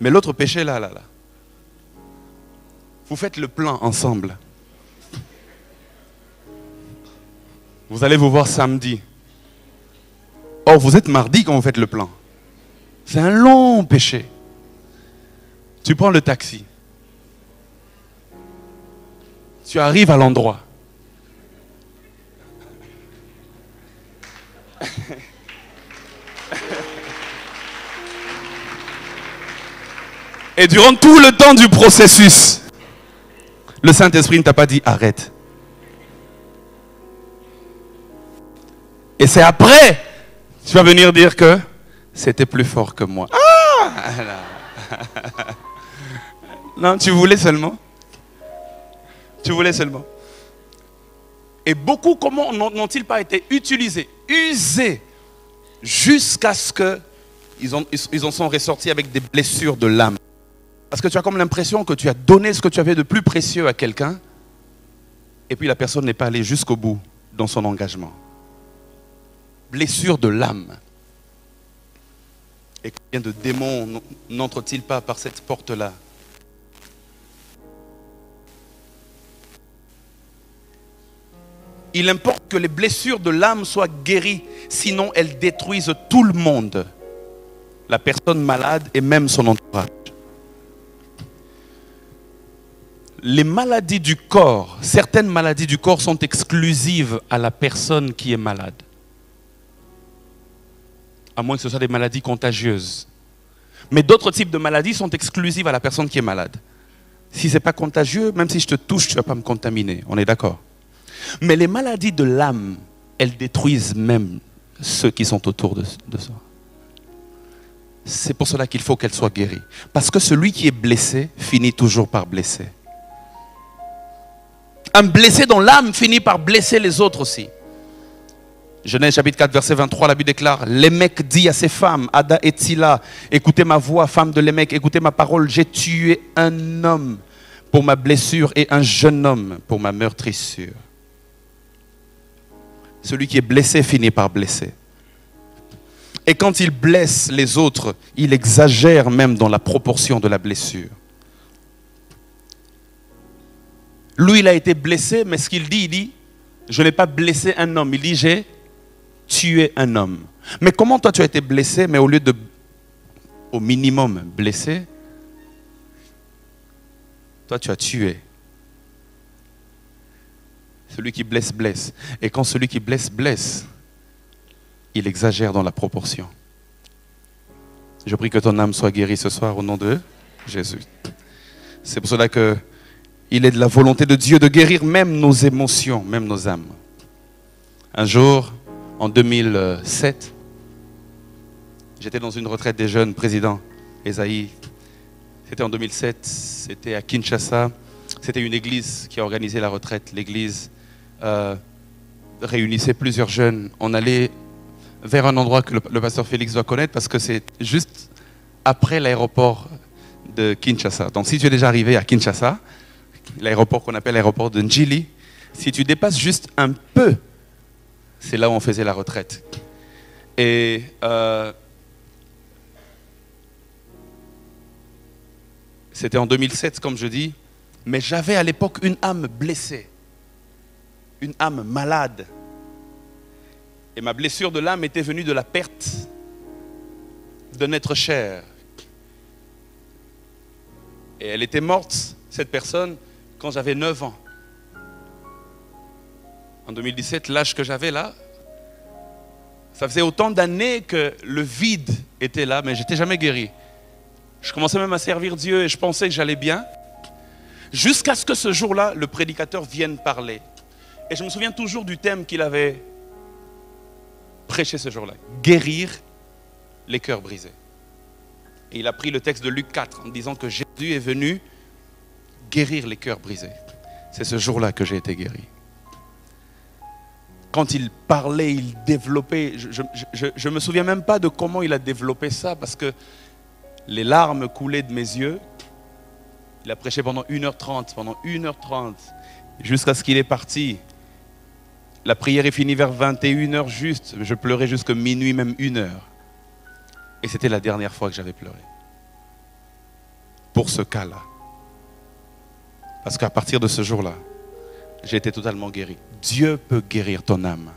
mais l'autre péché, là. Vous faites le plan ensemble. Vous allez vous voir samedi. Or, vous êtes mardi quand vous faites le plan. C'est un long péché. Tu prends le taxi. Tu arrives à l'endroit. Et durant tout le temps du processus, le Saint-Esprit ne t'a pas dit arrête. Et c'est après, tu vas venir dire que c'était plus fort que moi. Ah! Non, tu voulais seulement. Tu voulais seulement. Et beaucoup, comment n'ont-ils pas été utilisés, usés, jusqu'à ce qu'ils en sont ressortis avec des blessures de l'âme. Parce que tu as comme l'impression que tu as donné ce que tu avais de plus précieux à quelqu'un, et puis la personne n'est pas allée jusqu'au bout dans son engagement. Blessure de l'âme. Et combien de démons n'entrent-ils pas par cette porte-là? Il importe que les blessures de l'âme soient guéries, sinon elles détruisent tout le monde, la personne malade et même son entourage. Les maladies du corps, certaines maladies du corps sont exclusives à la personne qui est malade. À moins que ce soit des maladies contagieuses. Mais d'autres types de maladies sont exclusives à la personne qui est malade. Si ce n'est pas contagieux, même si je te touche, tu ne vas pas me contaminer. On est d'accord? Mais les maladies de l'âme, elles détruisent même ceux qui sont autour de ça. C'est pour cela qu'il faut qu'elles soient guéries. Parce que celui qui est blessé finit toujours par blesser. Un blessé dans l'âme finit par blesser les autres aussi. Genèse chapitre 4, verset 23, la Bible déclare: Lémec dit à ses femmes, Ada et Tsila, écoutez ma voix, femme de Lémec, écoutez ma parole, j'ai tué un homme pour ma blessure et un jeune homme pour ma meurtrissure. Celui qui est blessé finit par blesser. Et quand il blesse les autres, il exagère même dans la proportion de la blessure. Lui, il a été blessé, mais ce qu'il dit, il dit, je n'ai pas blessé un homme. Il dit, j'ai tué un homme. Mais comment toi tu as été blessé, mais au lieu de, au minimum, blessé, toi tu as tué. Celui qui blesse, blesse. Et quand celui qui blesse, blesse, il exagère dans la proportion. Je prie que ton âme soit guérie ce soir au nom de Jésus. C'est pour cela que il est de la volonté de Dieu de guérir même nos émotions, même nos âmes. Un jour, en 2007, j'étais dans une retraite des jeunes, président Esaïe. C'était en 2007, c'était à Kinshasa. C'était une église qui a organisé la retraite. L'église réunissait plusieurs jeunes. On allait vers un endroit que le pasteur Félix doit connaître parce que c'est juste après l'aéroport de Kinshasa. Donc si tu es déjà arrivé à Kinshasa, l'aéroport qu'on appelle l'aéroport de Njili, si tu dépasses juste un peu, c'est là où on faisait la retraite. Et c'était en 2007, comme je dis, mais j'avais à l'époque une âme blessée, une âme malade. Et ma blessure de l'âme était venue de la perte d'un être cher. Et elle était morte, cette personne, quand j'avais 9 ans. En 2017, l'âge que j'avais là, ça faisait autant d'années que le vide était là, mais je n'étais jamais guéri. Je commençais même à servir Dieu et je pensais que j'allais bien. Jusqu'à ce que ce jour-là, le prédicateur vienne parler. Et je me souviens toujours du thème qu'il avait prêché ce jour-là. Guérir les cœurs brisés. Et il a pris le texte de Luc 4 en disant que Jésus est venu guérir les cœurs brisés. C'est ce jour-là que j'ai été guéri. Quand il parlait, il développait, je ne me souviens même pas de comment il a développé ça parce que les larmes coulaient de mes yeux. Il a prêché pendant 1h30, jusqu'à ce qu'il est parti. La prière est finie vers 21h juste. Je pleurais jusqu'à minuit, même 1h. Et c'était la dernière fois que j'avais pleuré. Pour ce cas-là. Parce qu'à partir de ce jour-là, j'ai été totalement guéri. Dieu peut guérir ton âme.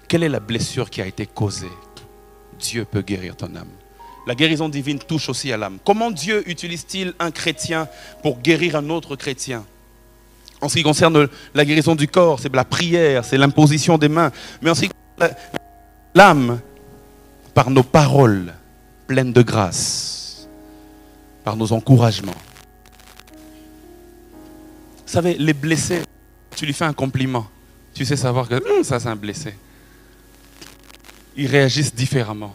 Quelle est la blessure qui a été causée? Dieu peut guérir ton âme. La guérison divine touche aussi à l'âme. Comment Dieu utilise-t-il un chrétien pour guérir un autre chrétien? En ce qui concerne la guérison du corps, c'est la prière, c'est l'imposition des mains. Mais en ce qui concerne l'âme, par nos paroles pleines de grâce, par nos encouragements. Vous savez, les blessés, tu lui fais un compliment, tu sais savoir que ça c'est un blessé. Ils réagissent différemment.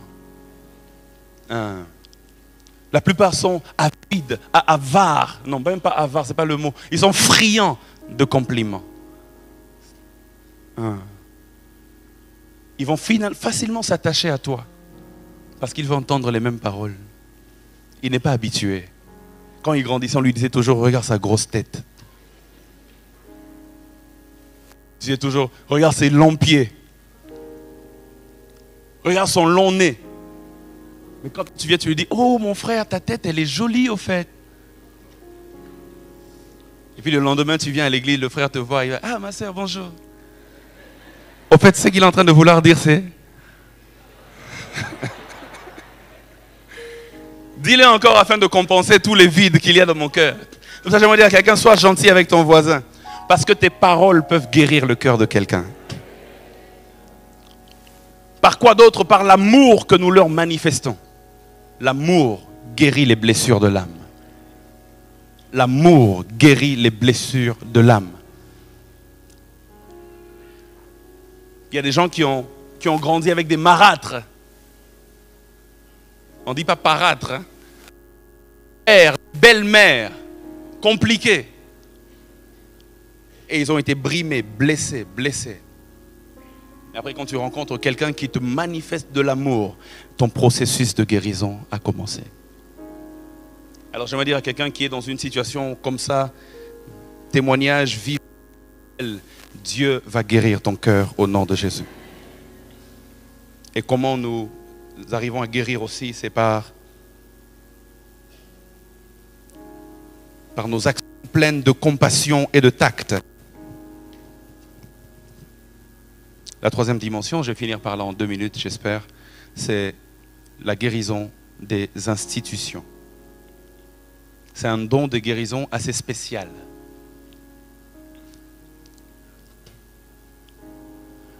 La plupart sont avides, avares. Non, même pas avares, c'est pas le mot. Ils sont friands de compliments. Ils vont facilement s'attacher à toi parce qu'ils vont entendre les mêmes paroles. Il n'est pas habitué. Quand il grandissait, on lui disait toujours, regarde sa grosse tête. Il disait toujours, regarde ses longs pieds. Regarde son long nez. Mais quand tu viens, tu lui dis, oh mon frère, ta tête, elle est jolie au fait. Et puis le lendemain, tu viens à l'église, le frère te voit, il va, ah ma soeur, bonjour. Au fait, ce qu'il est en train de vouloir dire, c'est... Dis-le encore afin de compenser tous les vides qu'il y a dans mon cœur. Comme ça, j'aimerais dire à quelqu'un, sois gentil avec ton voisin. Parce que tes paroles peuvent guérir le cœur de quelqu'un. Par quoi d'autre? Par l'amour que nous leur manifestons. L'amour guérit les blessures de l'âme. L'amour guérit les blessures de l'âme. Il y a des gens qui ont grandi avec des marâtres. On ne dit pas parâtre. Hein? Père, belle-mère, compliqué. Et ils ont été brimés, blessés. Et après, quand tu rencontres quelqu'un qui te manifeste de l'amour, ton processus de guérison a commencé. Alors j'aimerais dire à quelqu'un qui est dans une situation comme ça, témoignage vivant, Dieu va guérir ton cœur au nom de Jésus. Et comment nous arrivons à guérir aussi, c'est par nos actions pleines de compassion et de tact. La troisième dimension, je vais finir par là en 2 minutes, j'espère, c'est la guérison des institutions. C'est un don de guérison assez spécial.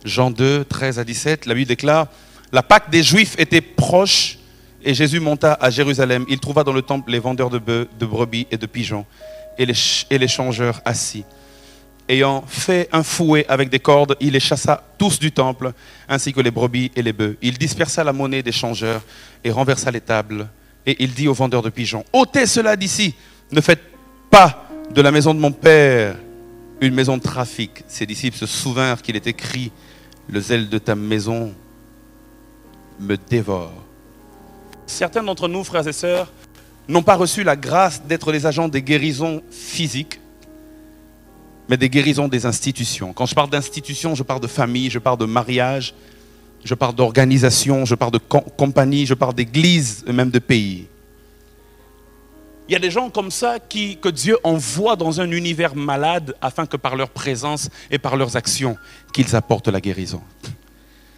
Jean 2, 13 à 17, la Bible déclare, la Pâque des Juifs était proche et Jésus monta à Jérusalem. Il trouva dans le temple les vendeurs de bœufs, de brebis et de pigeons et les changeurs assis. Ayant fait un fouet avec des cordes, il les chassa tous du temple, ainsi que les brebis et les bœufs. Il dispersa la monnaie des changeurs et renversa les tables. Et il dit aux vendeurs de pigeons, ôtez cela d'ici, ne faites pas de la maison de mon père une maison de trafic. Ses disciples se souvinrent qu'il est écrit, le zèle de ta maison me dévore. Certains d'entre nous, frères et sœurs, n'ont pas reçu la grâce d'être les agents des guérisons physiques, mais des guérisons des institutions. Quand je parle d'institutions, je parle de famille, je parle de mariage, je parle d'organisation, je parle de compagnie, je parle d'église et même de pays. Il y a des gens comme ça que Dieu envoie dans un univers malade afin que par leur présence et par leurs actions, qu'ils apportent la guérison.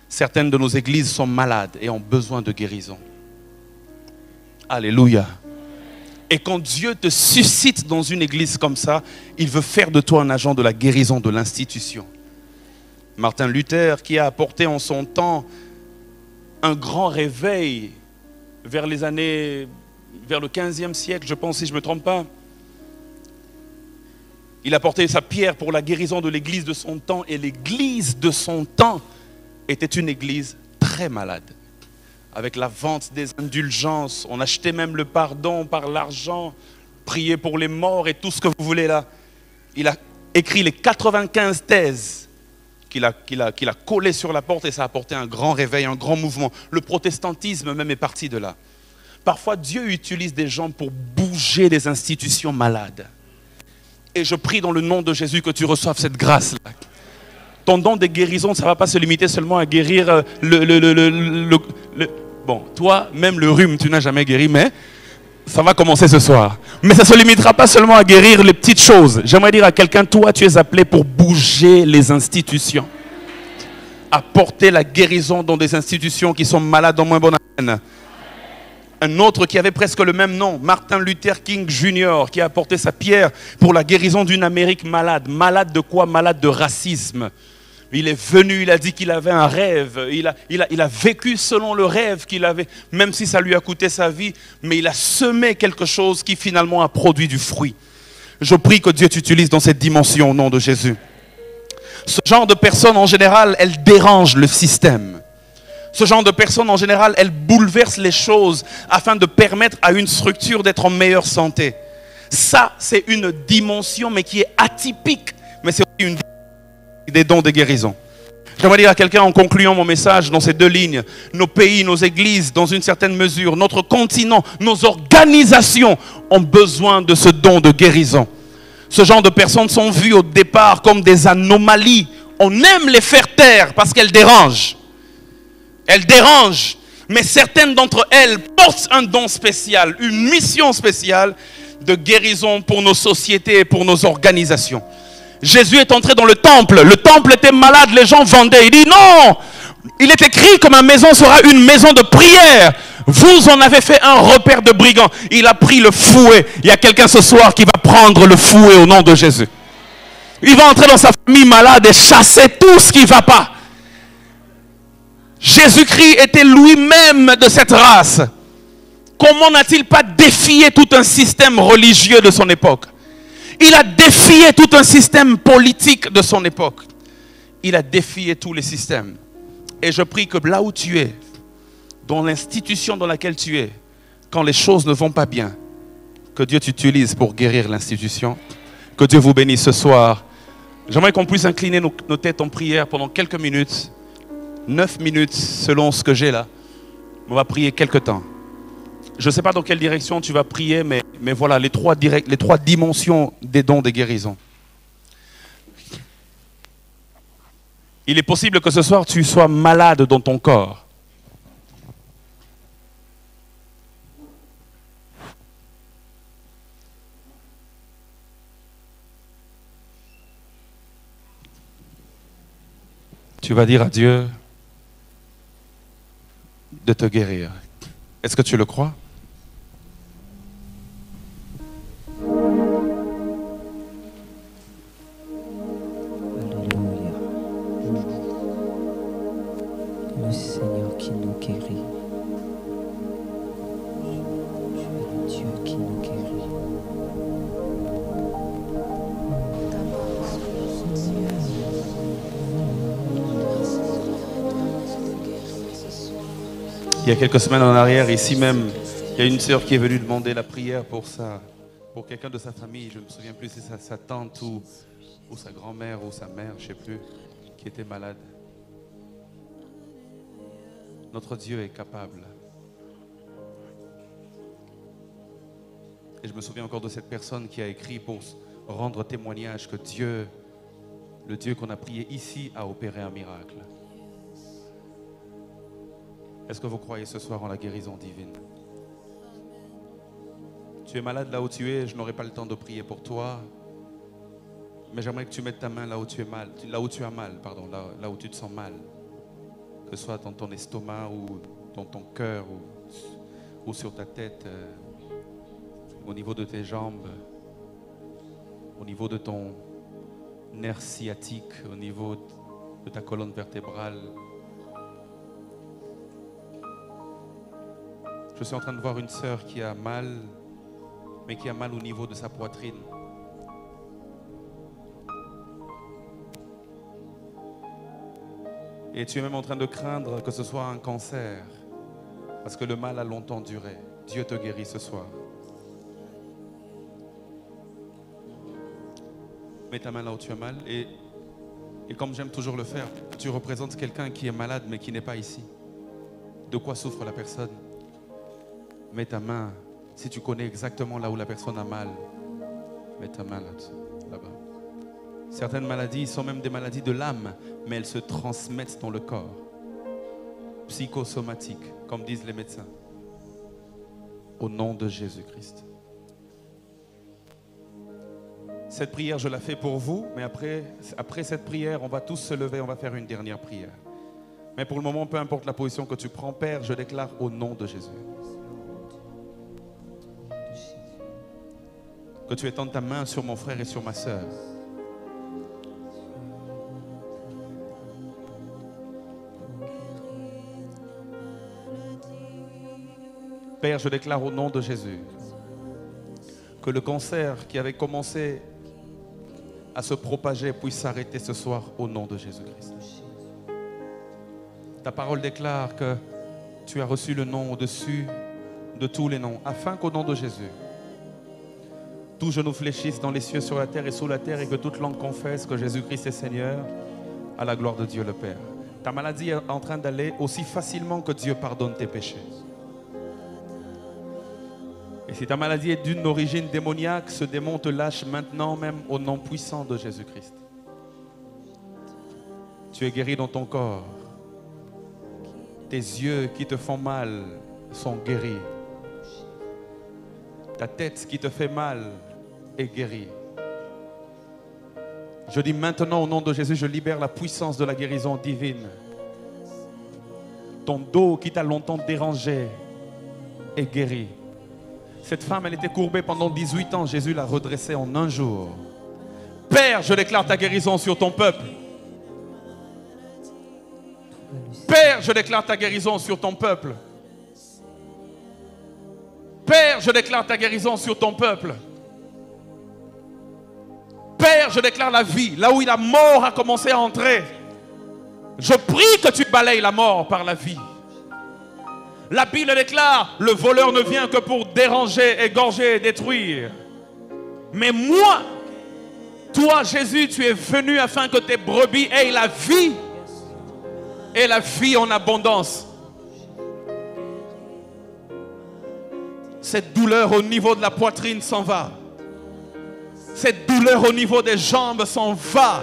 Certaines de nos églises sont malades et ont besoin de guérison. Alléluia. Et quand Dieu te suscite dans une église comme ça, il veut faire de toi un agent de la guérison de l'institution. Martin Luther, qui a apporté en son temps un grand réveil vers le 15e siècle, je pense, si je ne me trompe pas. Il a porté sa pierre pour la guérison de l'église de son temps, et l'église de son temps était une église très malade. Avec la vente des indulgences, on achetait même le pardon par l'argent, prier pour les morts et tout ce que vous voulez là. Il a écrit les 95 thèses qu'il a collées sur la porte et ça a apporté un grand réveil, un grand mouvement. Le protestantisme même est parti de là. Parfois Dieu utilise des gens pour bouger les institutions malades. Et je prie dans le nom de Jésus que tu reçoives cette grâce-là. Ton don de guérison, ça ne va pas se limiter seulement à guérir bon, toi, même le rhume, tu n'as jamais guéri, mais ça va commencer ce soir. Mais ça ne se limitera pas seulement à guérir les petites choses. J'aimerais dire à quelqu'un, toi, tu es appelé pour bouger les institutions. Apporter la guérison dans des institutions qui sont malades en moins bonne haleine. Un autre qui avait presque le même nom, Martin Luther King Jr., qui a apporté sa pierre pour la guérison d'une Amérique malade. Malade de quoi? Malade de racisme. Il est venu, il a dit qu'il avait un rêve. Il a vécu selon le rêve qu'il avait, même si ça lui a coûté sa vie. Mais il a semé quelque chose qui finalement a produit du fruit. Je prie que Dieu t'utilise dans cette dimension au nom de Jésus. Ce genre de personnes, en général, elles dérangent le système. Ce genre de personnes, en général, elles bouleversent les choses afin de permettre à une structure d'être en meilleure santé. Ça, c'est une dimension, mais qui est atypique. Mais c'est aussi une des dons de guérison. J'aimerais dire à quelqu'un en concluant mon message dans ces deux lignes, nos pays, nos églises, dans une certaine mesure, notre continent, nos organisations ont besoin de ce don de guérison. Ce genre de personnes sont vues au départ comme des anomalies. On aime les faire taire parce qu'elles dérangent. Elles dérangent, mais certaines d'entre elles portent un don spécial, une mission spéciale de guérison pour nos sociétés et pour nos organisations. Jésus est entré dans le temple était malade, les gens vendaient. Il dit non, il est écrit que ma maison sera une maison de prière. Vous en avez fait un repère de brigands. Il a pris le fouet. Il y a quelqu'un ce soir qui va prendre le fouet au nom de Jésus. Il va entrer dans sa famille malade et chasser tout ce qui ne va pas. Jésus-Christ était lui-même de cette race. Comment n'a-t-il pas défié tout un système religieux de son époque? Il a défié tout un système politique de son époque. Il a défié tous les systèmes. Et je prie que là où tu es, dans l'institution dans laquelle tu es, quand les choses ne vont pas bien, que Dieu t'utilise pour guérir l'institution. Que Dieu vous bénisse ce soir. J'aimerais qu'on puisse incliner nos têtes en prière pendant quelques minutes. 9 minutes selon ce que j'ai là. On va prier quelques temps. Je ne sais pas dans quelle direction tu vas prier, mais voilà les trois dimensions des dons de guérison. Il est possible que ce soir tu sois malade dans ton corps. Tu vas dire à Dieu de te guérir. Est-ce que tu le crois? Alléluia. Le Seigneur qui nous guérit. Tu es le Dieu qui nous guérit. Il y a quelques semaines en arrière, ici même, il y a une sœur qui est venue demander la prière pour quelqu'un de sa famille. Je ne me souviens plus si c'est sa tante ou sa grand-mère ou sa mère, je ne sais plus, qui était malade. Notre Dieu est capable. Et je me souviens encore de cette personne qui a écrit pour rendre témoignage que Dieu, le Dieu qu'on a prié ici, a opéré un miracle. Est-ce que vous croyez ce soir en la guérison divine? Tu es malade là où tu es, je n'aurai pas le temps de prier pour toi. Mais j'aimerais que tu mettes ta main là où tu es mal, là où tu as mal, pardon, là où tu te sens mal. Que ce soit dans ton estomac ou dans ton cœur ou sur ta tête, au niveau de tes jambes, au niveau de ton nerf sciatique, au niveau de ta colonne vertébrale. Je suis en train de voir une sœur qui a mal, mais qui a mal au niveau de sa poitrine. Et tu es même en train de craindre que ce soit un cancer, parce que le mal a longtemps duré. Dieu te guérit ce soir. Mets ta main là où tu as mal et comme j'aime toujours le faire, tu représentes quelqu'un qui est malade mais qui n'est pas ici. De quoi souffre la personne? Mets ta main, si tu connais exactement là où la personne a mal, mets ta main là-bas. Certaines maladies sont même des maladies de l'âme, mais elles se transmettent dans le corps. Psychosomatiques, comme disent les médecins. Au nom de Jésus-Christ. Cette prière, je la fais pour vous, mais après cette prière, on va tous se lever, on va faire une dernière prière. Mais pour le moment, peu importe la position que tu prends, Père, je déclare au nom de Jésus. que tu étendes ta main sur mon frère et sur ma sœur. Père, je déclare au nom de Jésus que le cancer qui avait commencé à se propager puisse s'arrêter ce soir au nom de Jésus-Christ. Ta parole déclare que tu as reçu le nom au-dessus de tous les noms, afin qu'au nom de Jésus, tout genou fléchisse dans les cieux, sur la terre et sous la terre, et que toute langue confesse que Jésus-Christ est Seigneur, à la gloire de Dieu le Père. Ta maladie est en train d'aller aussi facilement que Dieu pardonne tes péchés. Et si ta maladie est d'une origine démoniaque, ce démon te lâche maintenant même au nom puissant de Jésus-Christ. Tu es guéri dans ton corps. Tes yeux qui te font mal sont guéris. Ta tête qui te fait mal est guérie. Je dis maintenant au nom de Jésus, je libère la puissance de la guérison divine. Ton dos qui t'a longtemps dérangé est guéri. Cette femme, elle était courbée pendant 18 ans. Jésus l'a redressée en un jour. Père, je déclare ta guérison sur ton peuple. Père, je déclare ta guérison sur ton peuple. Père, je déclare ta guérison sur ton peuple. Père, je déclare la vie. Là où la mort a commencé à entrer, je prie que tu balayes la mort par la vie. La Bible déclare, le voleur ne vient que pour déranger, égorger et détruire. Mais moi, toi Jésus, tu es venu afin que tes brebis aient la vie et la vie en abondance. Cette douleur au niveau de la poitrine s'en va. Cette douleur au niveau des jambes s'en va.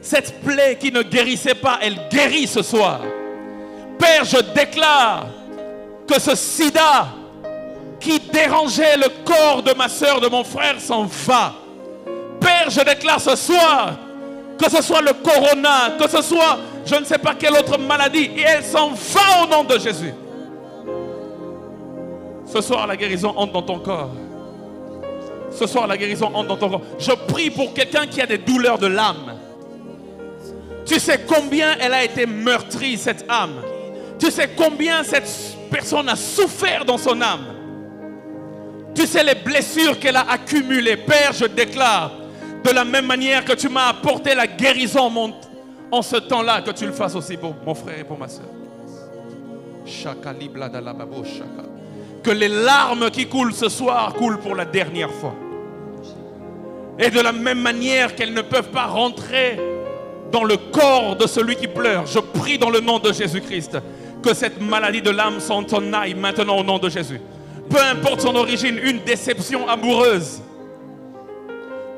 Cette plaie qui ne guérissait pas, elle guérit ce soir. Père, je déclare que ce sida qui dérangeait le corps de ma soeur, de mon frère, s'en va. Père, je déclare ce soir, que ce soit le corona, que ce soit je ne sais pas quelle autre maladie, et elle s'en va au nom de Jésus. Ce soir, la guérison entre dans ton corps. Ce soir, la guérison entre dans ton corps. Je prie pour quelqu'un qui a des douleurs de l'âme. Tu sais combien elle a été meurtrie, cette âme. Tu sais combien cette personne a souffert dans son âme. Tu sais les blessures qu'elle a accumulées. Père, je déclare, de la même manière que tu m'as apporté la guérison en ce temps-là, que tu le fasses aussi pour mon frère et pour ma soeur. Que les larmes qui coulent ce soir coulent pour la dernière fois. Et de la même manière qu'elles ne peuvent pas rentrer dans le corps de celui qui pleure, je prie dans le nom de Jésus-Christ que cette maladie de l'âme s'en aille maintenant au nom de Jésus. Peu importe son origine, une déception amoureuse.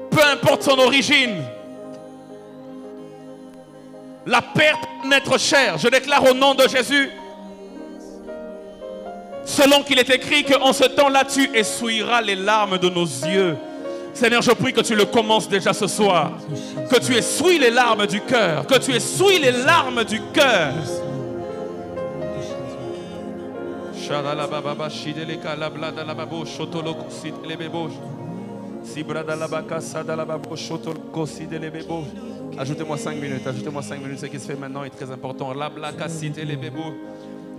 Peu importe son origine, la perte d'un être cher, je déclare au nom de Jésus, selon qu'il est écrit qu'en ce temps-là, tu essuieras les larmes de nos yeux. Seigneur, je prie que tu le commences déjà ce soir. Que tu essuies les larmes du cœur. Que tu essuies les larmes du cœur. Ajoutez-moi 5 minutes. Ajoutez-moi 5 minutes. Ce qui se fait maintenant est très important.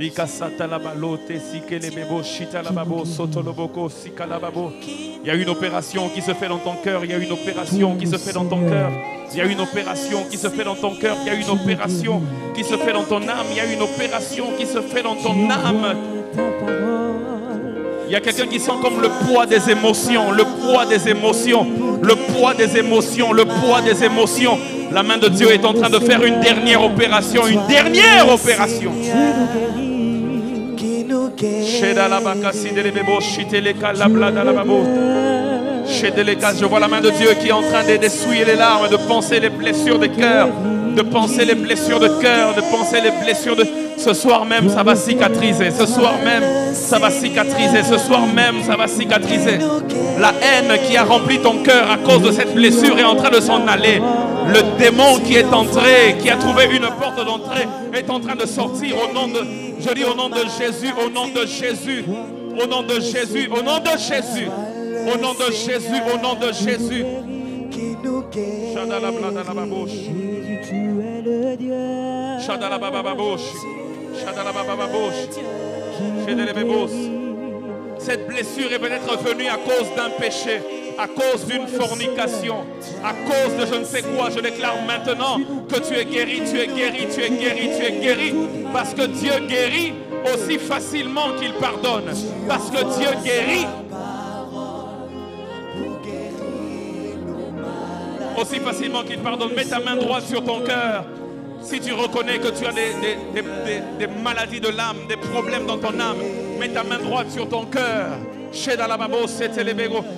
Il y a une opération qui se fait dans ton cœur. Il y a une opération qui se fait dans ton cœur. Il y a une opération qui se fait dans ton cœur. Il y a une opération qui se fait dans ton âme. Il y a une opération qui se fait dans ton âme. Il y a quelqu'un qui sent comme le poids des émotions. Le poids des émotions. Le poids des émotions. Le poids des émotions. La main de Dieu est en train de faire une dernière opération. Une dernière opération. Je vois la main de Dieu qui est en train d'essuyer les larmes, de penser les blessures de cœur, de penser les blessures de cœur, de penser les blessures de... Ce soir même, ça va cicatriser. Ce soir même, ça va cicatriser. Ce soir même, ça va cicatriser. La haine qui a rempli ton cœur à cause de cette blessure est en train de s'en aller. Le démon qui est entré, qui a trouvé une porte d'entrée, est en train de sortir au nom de... Je dis au nom de Jésus, au nom de Jésus, au nom de Jésus, au nom de Jésus, Au nom de Jésus, au nom de Jésus. Qui nous guérit. Jésus, tu es le Dieu. Cette blessure est peut-être venue à cause d'un péché, à cause d'une fornication, à cause de je ne sais quoi. Je déclare maintenant que tu es guéri, tu es guéri, tu es guéri, tu es guéri. Parce que Dieu guérit aussi facilement qu'il pardonne. Parce que Dieu guérit aussi facilement qu'il pardonne. Mets ta main droite sur ton cœur. Si tu reconnais que tu as des maladies de l'âme, des problèmes dans ton âme, mets ta main droite sur ton cœur.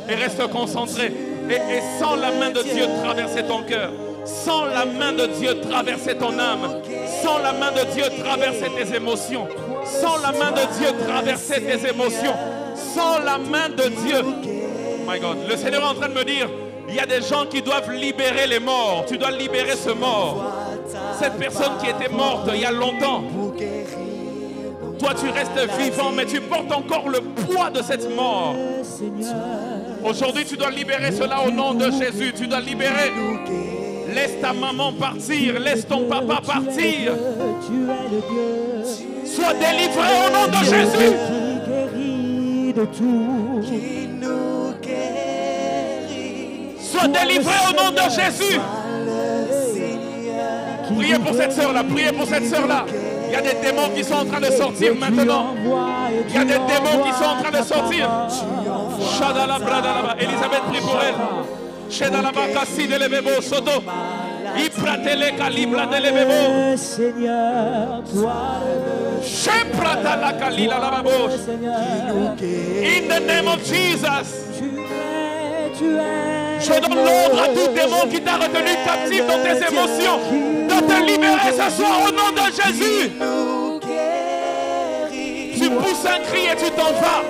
Et reste concentré. Et sens la main de Dieu traverser ton cœur. Sens la main de Dieu traverser ton âme. Sens la main de Dieu traverser tes émotions. Sens la main de Dieu traverser tes émotions. Sens la main de Dieu. My God, le Seigneur est en train de me dire, il y a des gens qui doivent libérer les morts. Tu dois libérer ce mort. Cette personne qui était morte il y a longtemps. Toi, tu restes vivant, mais tu portes encore le poids de cette mort. Aujourd'hui, tu dois libérer cela au nom de Jésus. Tu dois libérer. Laisse ta maman partir. Laisse ton papa partir. Sois délivré au nom de Jésus. Sois délivré au nom de Jésus. Priez pour cette sœur-là, priez pour cette sœur-là. Il y a des démons qui sont en train de sortir maintenant. Il y a des démons qui sont en train de sortir. Elisabeth, prie pour elle. Seigneur, in the name of Jesus. Je donne l'ordre à tout démon qui t'a retenu captif dans tes émotions de te libérer ce soir au nom de Jésus. Tu pousses un cri et tu t'en vas.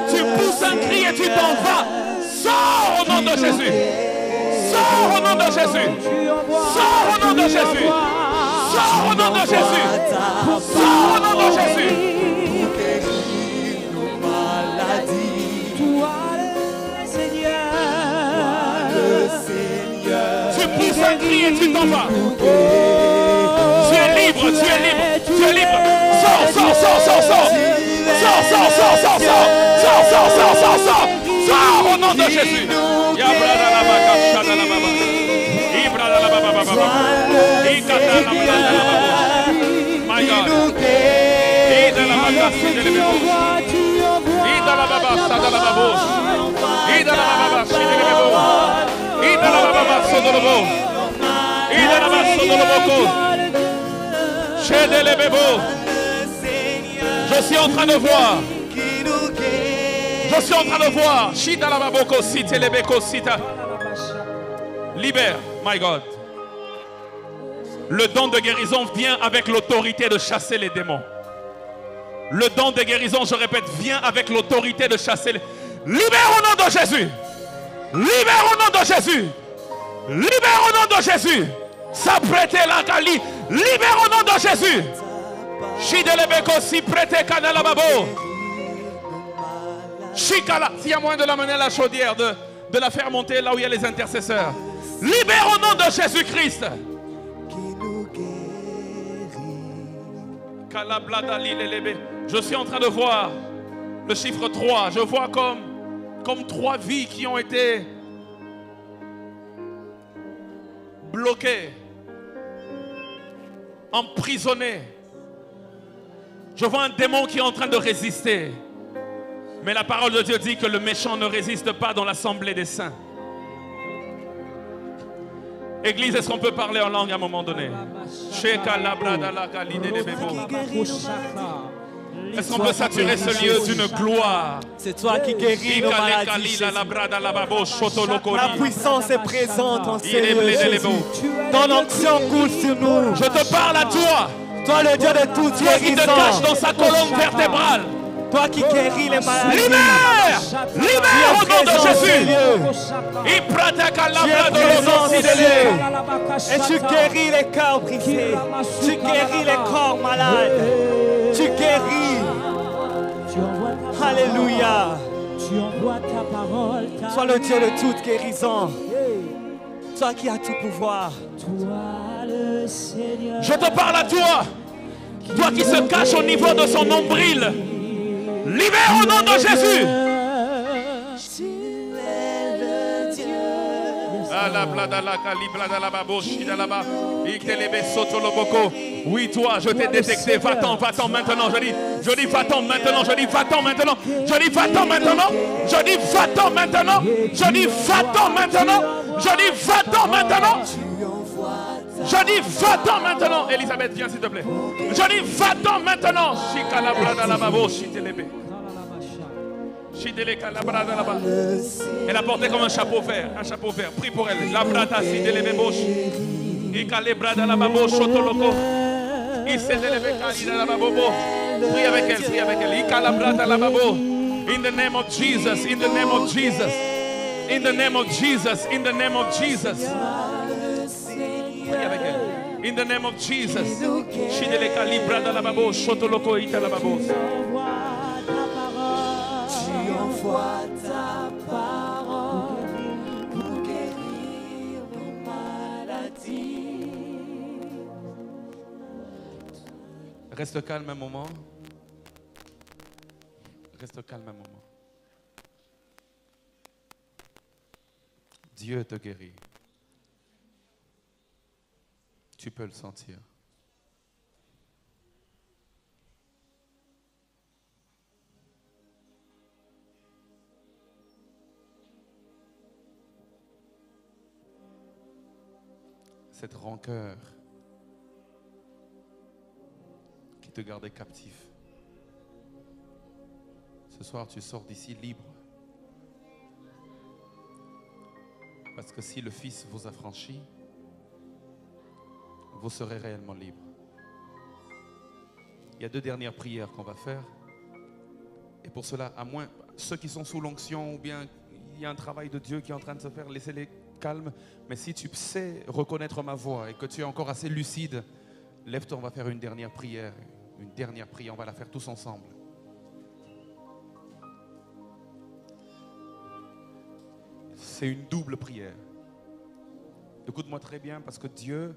Tu pousses un cri et tu t'en vas. Sors au nom de Jésus. Sors au nom de Jésus. Sors au nom de Jésus. Sors au nom de Jésus. Sors au nom de Jésus. Tu pousses un cri et tu t'en vas. Tu es libre, tu es libre, tu es libre. Sors, sors, sors, sors, sors. Sors, sors, sors, sors, sors. Sors, sors, sors, sors, sors. Sors au nom de Jésus. My God. Je suis en train de voir. Je suis en train de voir. Libère, my God. Le don de guérison vient avec l'autorité de chasser les démons. Le don de guérison, je répète, vient avec l'autorité de chasser les... Libère au nom de Jésus. Libère au nom de Jésus. Libère au nom de Jésus. S'apprêter la Kali. Libère au nom de Jésus. Shidelebeko si prêté kanalababo. Shikala. S'il y a moyen de l'amener à la chaudière, de la faire monter là où il y a les intercesseurs. Libère au nom de Jésus-Christ. Je suis en train de voir le chiffre 3. Je vois comme 3 vies qui ont été bloquées, emprisonnées. Je vois un démon qui est en train de résister. Mais la parole de Dieu dit que le méchant ne résiste pas dans l'assemblée des saints. Église, est-ce qu'on peut parler en langue à un moment donné? Est-ce qu'on peut saturer ce lieu d'une gloire? C'est toi qui guéris nos maladies. La puissance est présente en ces lieux, Jésus. Ton onction coule sur nous. Je te parle à toi. Toi le Dieu de tout Toi qui te caches dans sa colonne vertébrale. Toi qui guéris les maladies. Libère! Libère au nom de Jésus! Tu es présent dans ces lieux. Et tu guéris les cœurs brisés. Tu guéris les corps malades. Tu guéris. Alléluia. Tu envoies ta parole. Sois le Dieu de toute guérison. Toi qui as tout pouvoir. Toi le Seigneur. Je te parle à toi. Toi qui se cache au niveau de son nombril. Libère au nom de Jésus. Oui, toi, je t'ai détecté. Va-t'en maintenant. Je dis va-t'en maintenant. Je dis va-t'en maintenant. Je dis va-t'en maintenant. Je dis va-t'en maintenant. Je dis va-t'en maintenant. Je dis va-t'en maintenant. Je dis va-t'en maintenant. Elisabeth, viens s'il te plaît. Je dis va-t'en maintenant. Elle a porté comme un chapeau vert. Prie pour elle. La brata si de leve bosh. Brada la babo shotoloko. Prie avec elle. Brada la babo. In the name of Jesus. In the name of Jesus. In the name of Jesus. In the name of Jesus. Prie avec elle. In the name of Jesus. Shidele kali brada la babo shotoloko ita la babo. Ta parole pour guérir nos maladies. Reste calme un moment. Reste calme un moment. Dieu te guérit. Tu peux le sentir. Cette rancœur qui te gardait captif. Ce soir, tu sors d'ici libre. Parce que si le Fils vous affranchit, vous serez réellement libre. Il y a 2 dernières prières qu'on va faire. Et pour cela, à moins ceux qui sont sous l'onction ou bien il y a un travail de Dieu qui est en train de se faire, laissez-les calme, mais si tu sais reconnaître ma voix et que tu es encore assez lucide, lève-toi, on va faire une dernière prière. Une dernière prière, on va la faire tous ensemble. C'est une double prière. Écoute-moi très bien parce que Dieu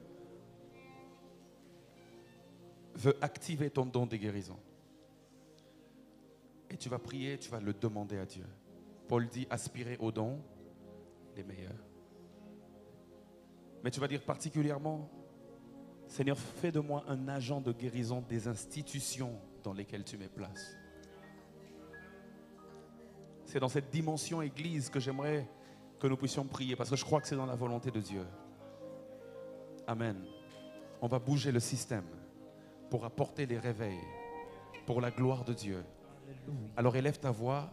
veut activer ton don de guérison. Et tu vas prier, tu vas le demander à Dieu. Paul dit aspirer aux dons les meilleurs. Mais tu vas dire particulièrement, Seigneur, fais de moi un agent de guérison des institutions dans lesquelles tu mets place. C'est dans cette dimension Église que j'aimerais que nous puissions prier, parce que je crois que c'est dans la volonté de Dieu. Amen. On va bouger le système pour apporter les réveils, pour la gloire de Dieu. Alors élève ta voix,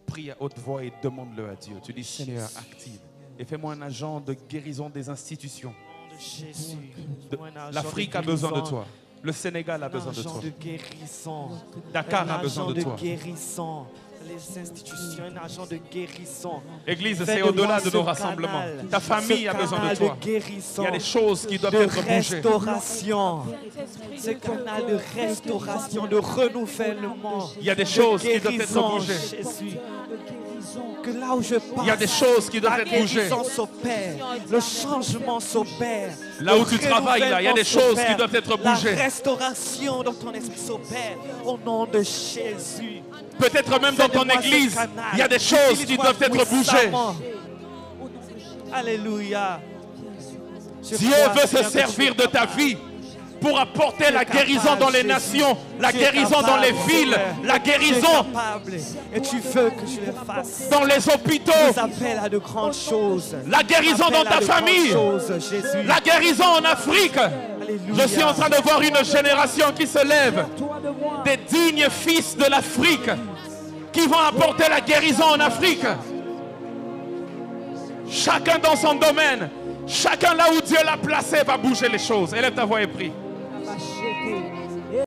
prie à haute voix et demande-le à Dieu. Tu dis, Seigneur, active. Et fais-moi un agent de guérison des institutions. L'Afrique a besoin de toi. Le Sénégal a besoin de toi. Dakar a besoin de toi. Les institutions, un agent de guérison. Église, c'est au-delà de nos rassemblements. Ta famille a besoin de toi. Il y a des choses qui doivent être bougées. Restauration. Ce canal de restauration, de renouvellement. Il y a des choses qui doivent être bougées. Jésus. Que là où je passe, il y a des choses qui doivent être bougées. Le changement s'opère. Là où tu travailles, là, il y a des choses qui doivent être bougées. La restauration dans ton esprit s'opère au nom de Jésus. Peut-être même dans ton église, il y a des choses qui doivent être bougées. Alléluia. Dieu veut se servir de ta vie pour apporter la guérison dans les nations, la guérison dans les villes, la guérison et tu veux que je le fasse dans les hôpitaux, à de grandes choses. La guérison dans ta famille, la guérison en Afrique. Alléluia. Je suis en train de voir une génération qui se lève, des dignes fils de l'Afrique qui vont apporter la guérison en Afrique. Chacun dans son domaine, chacun là où Dieu l'a placé va bouger les choses. Élève ta voix et prie.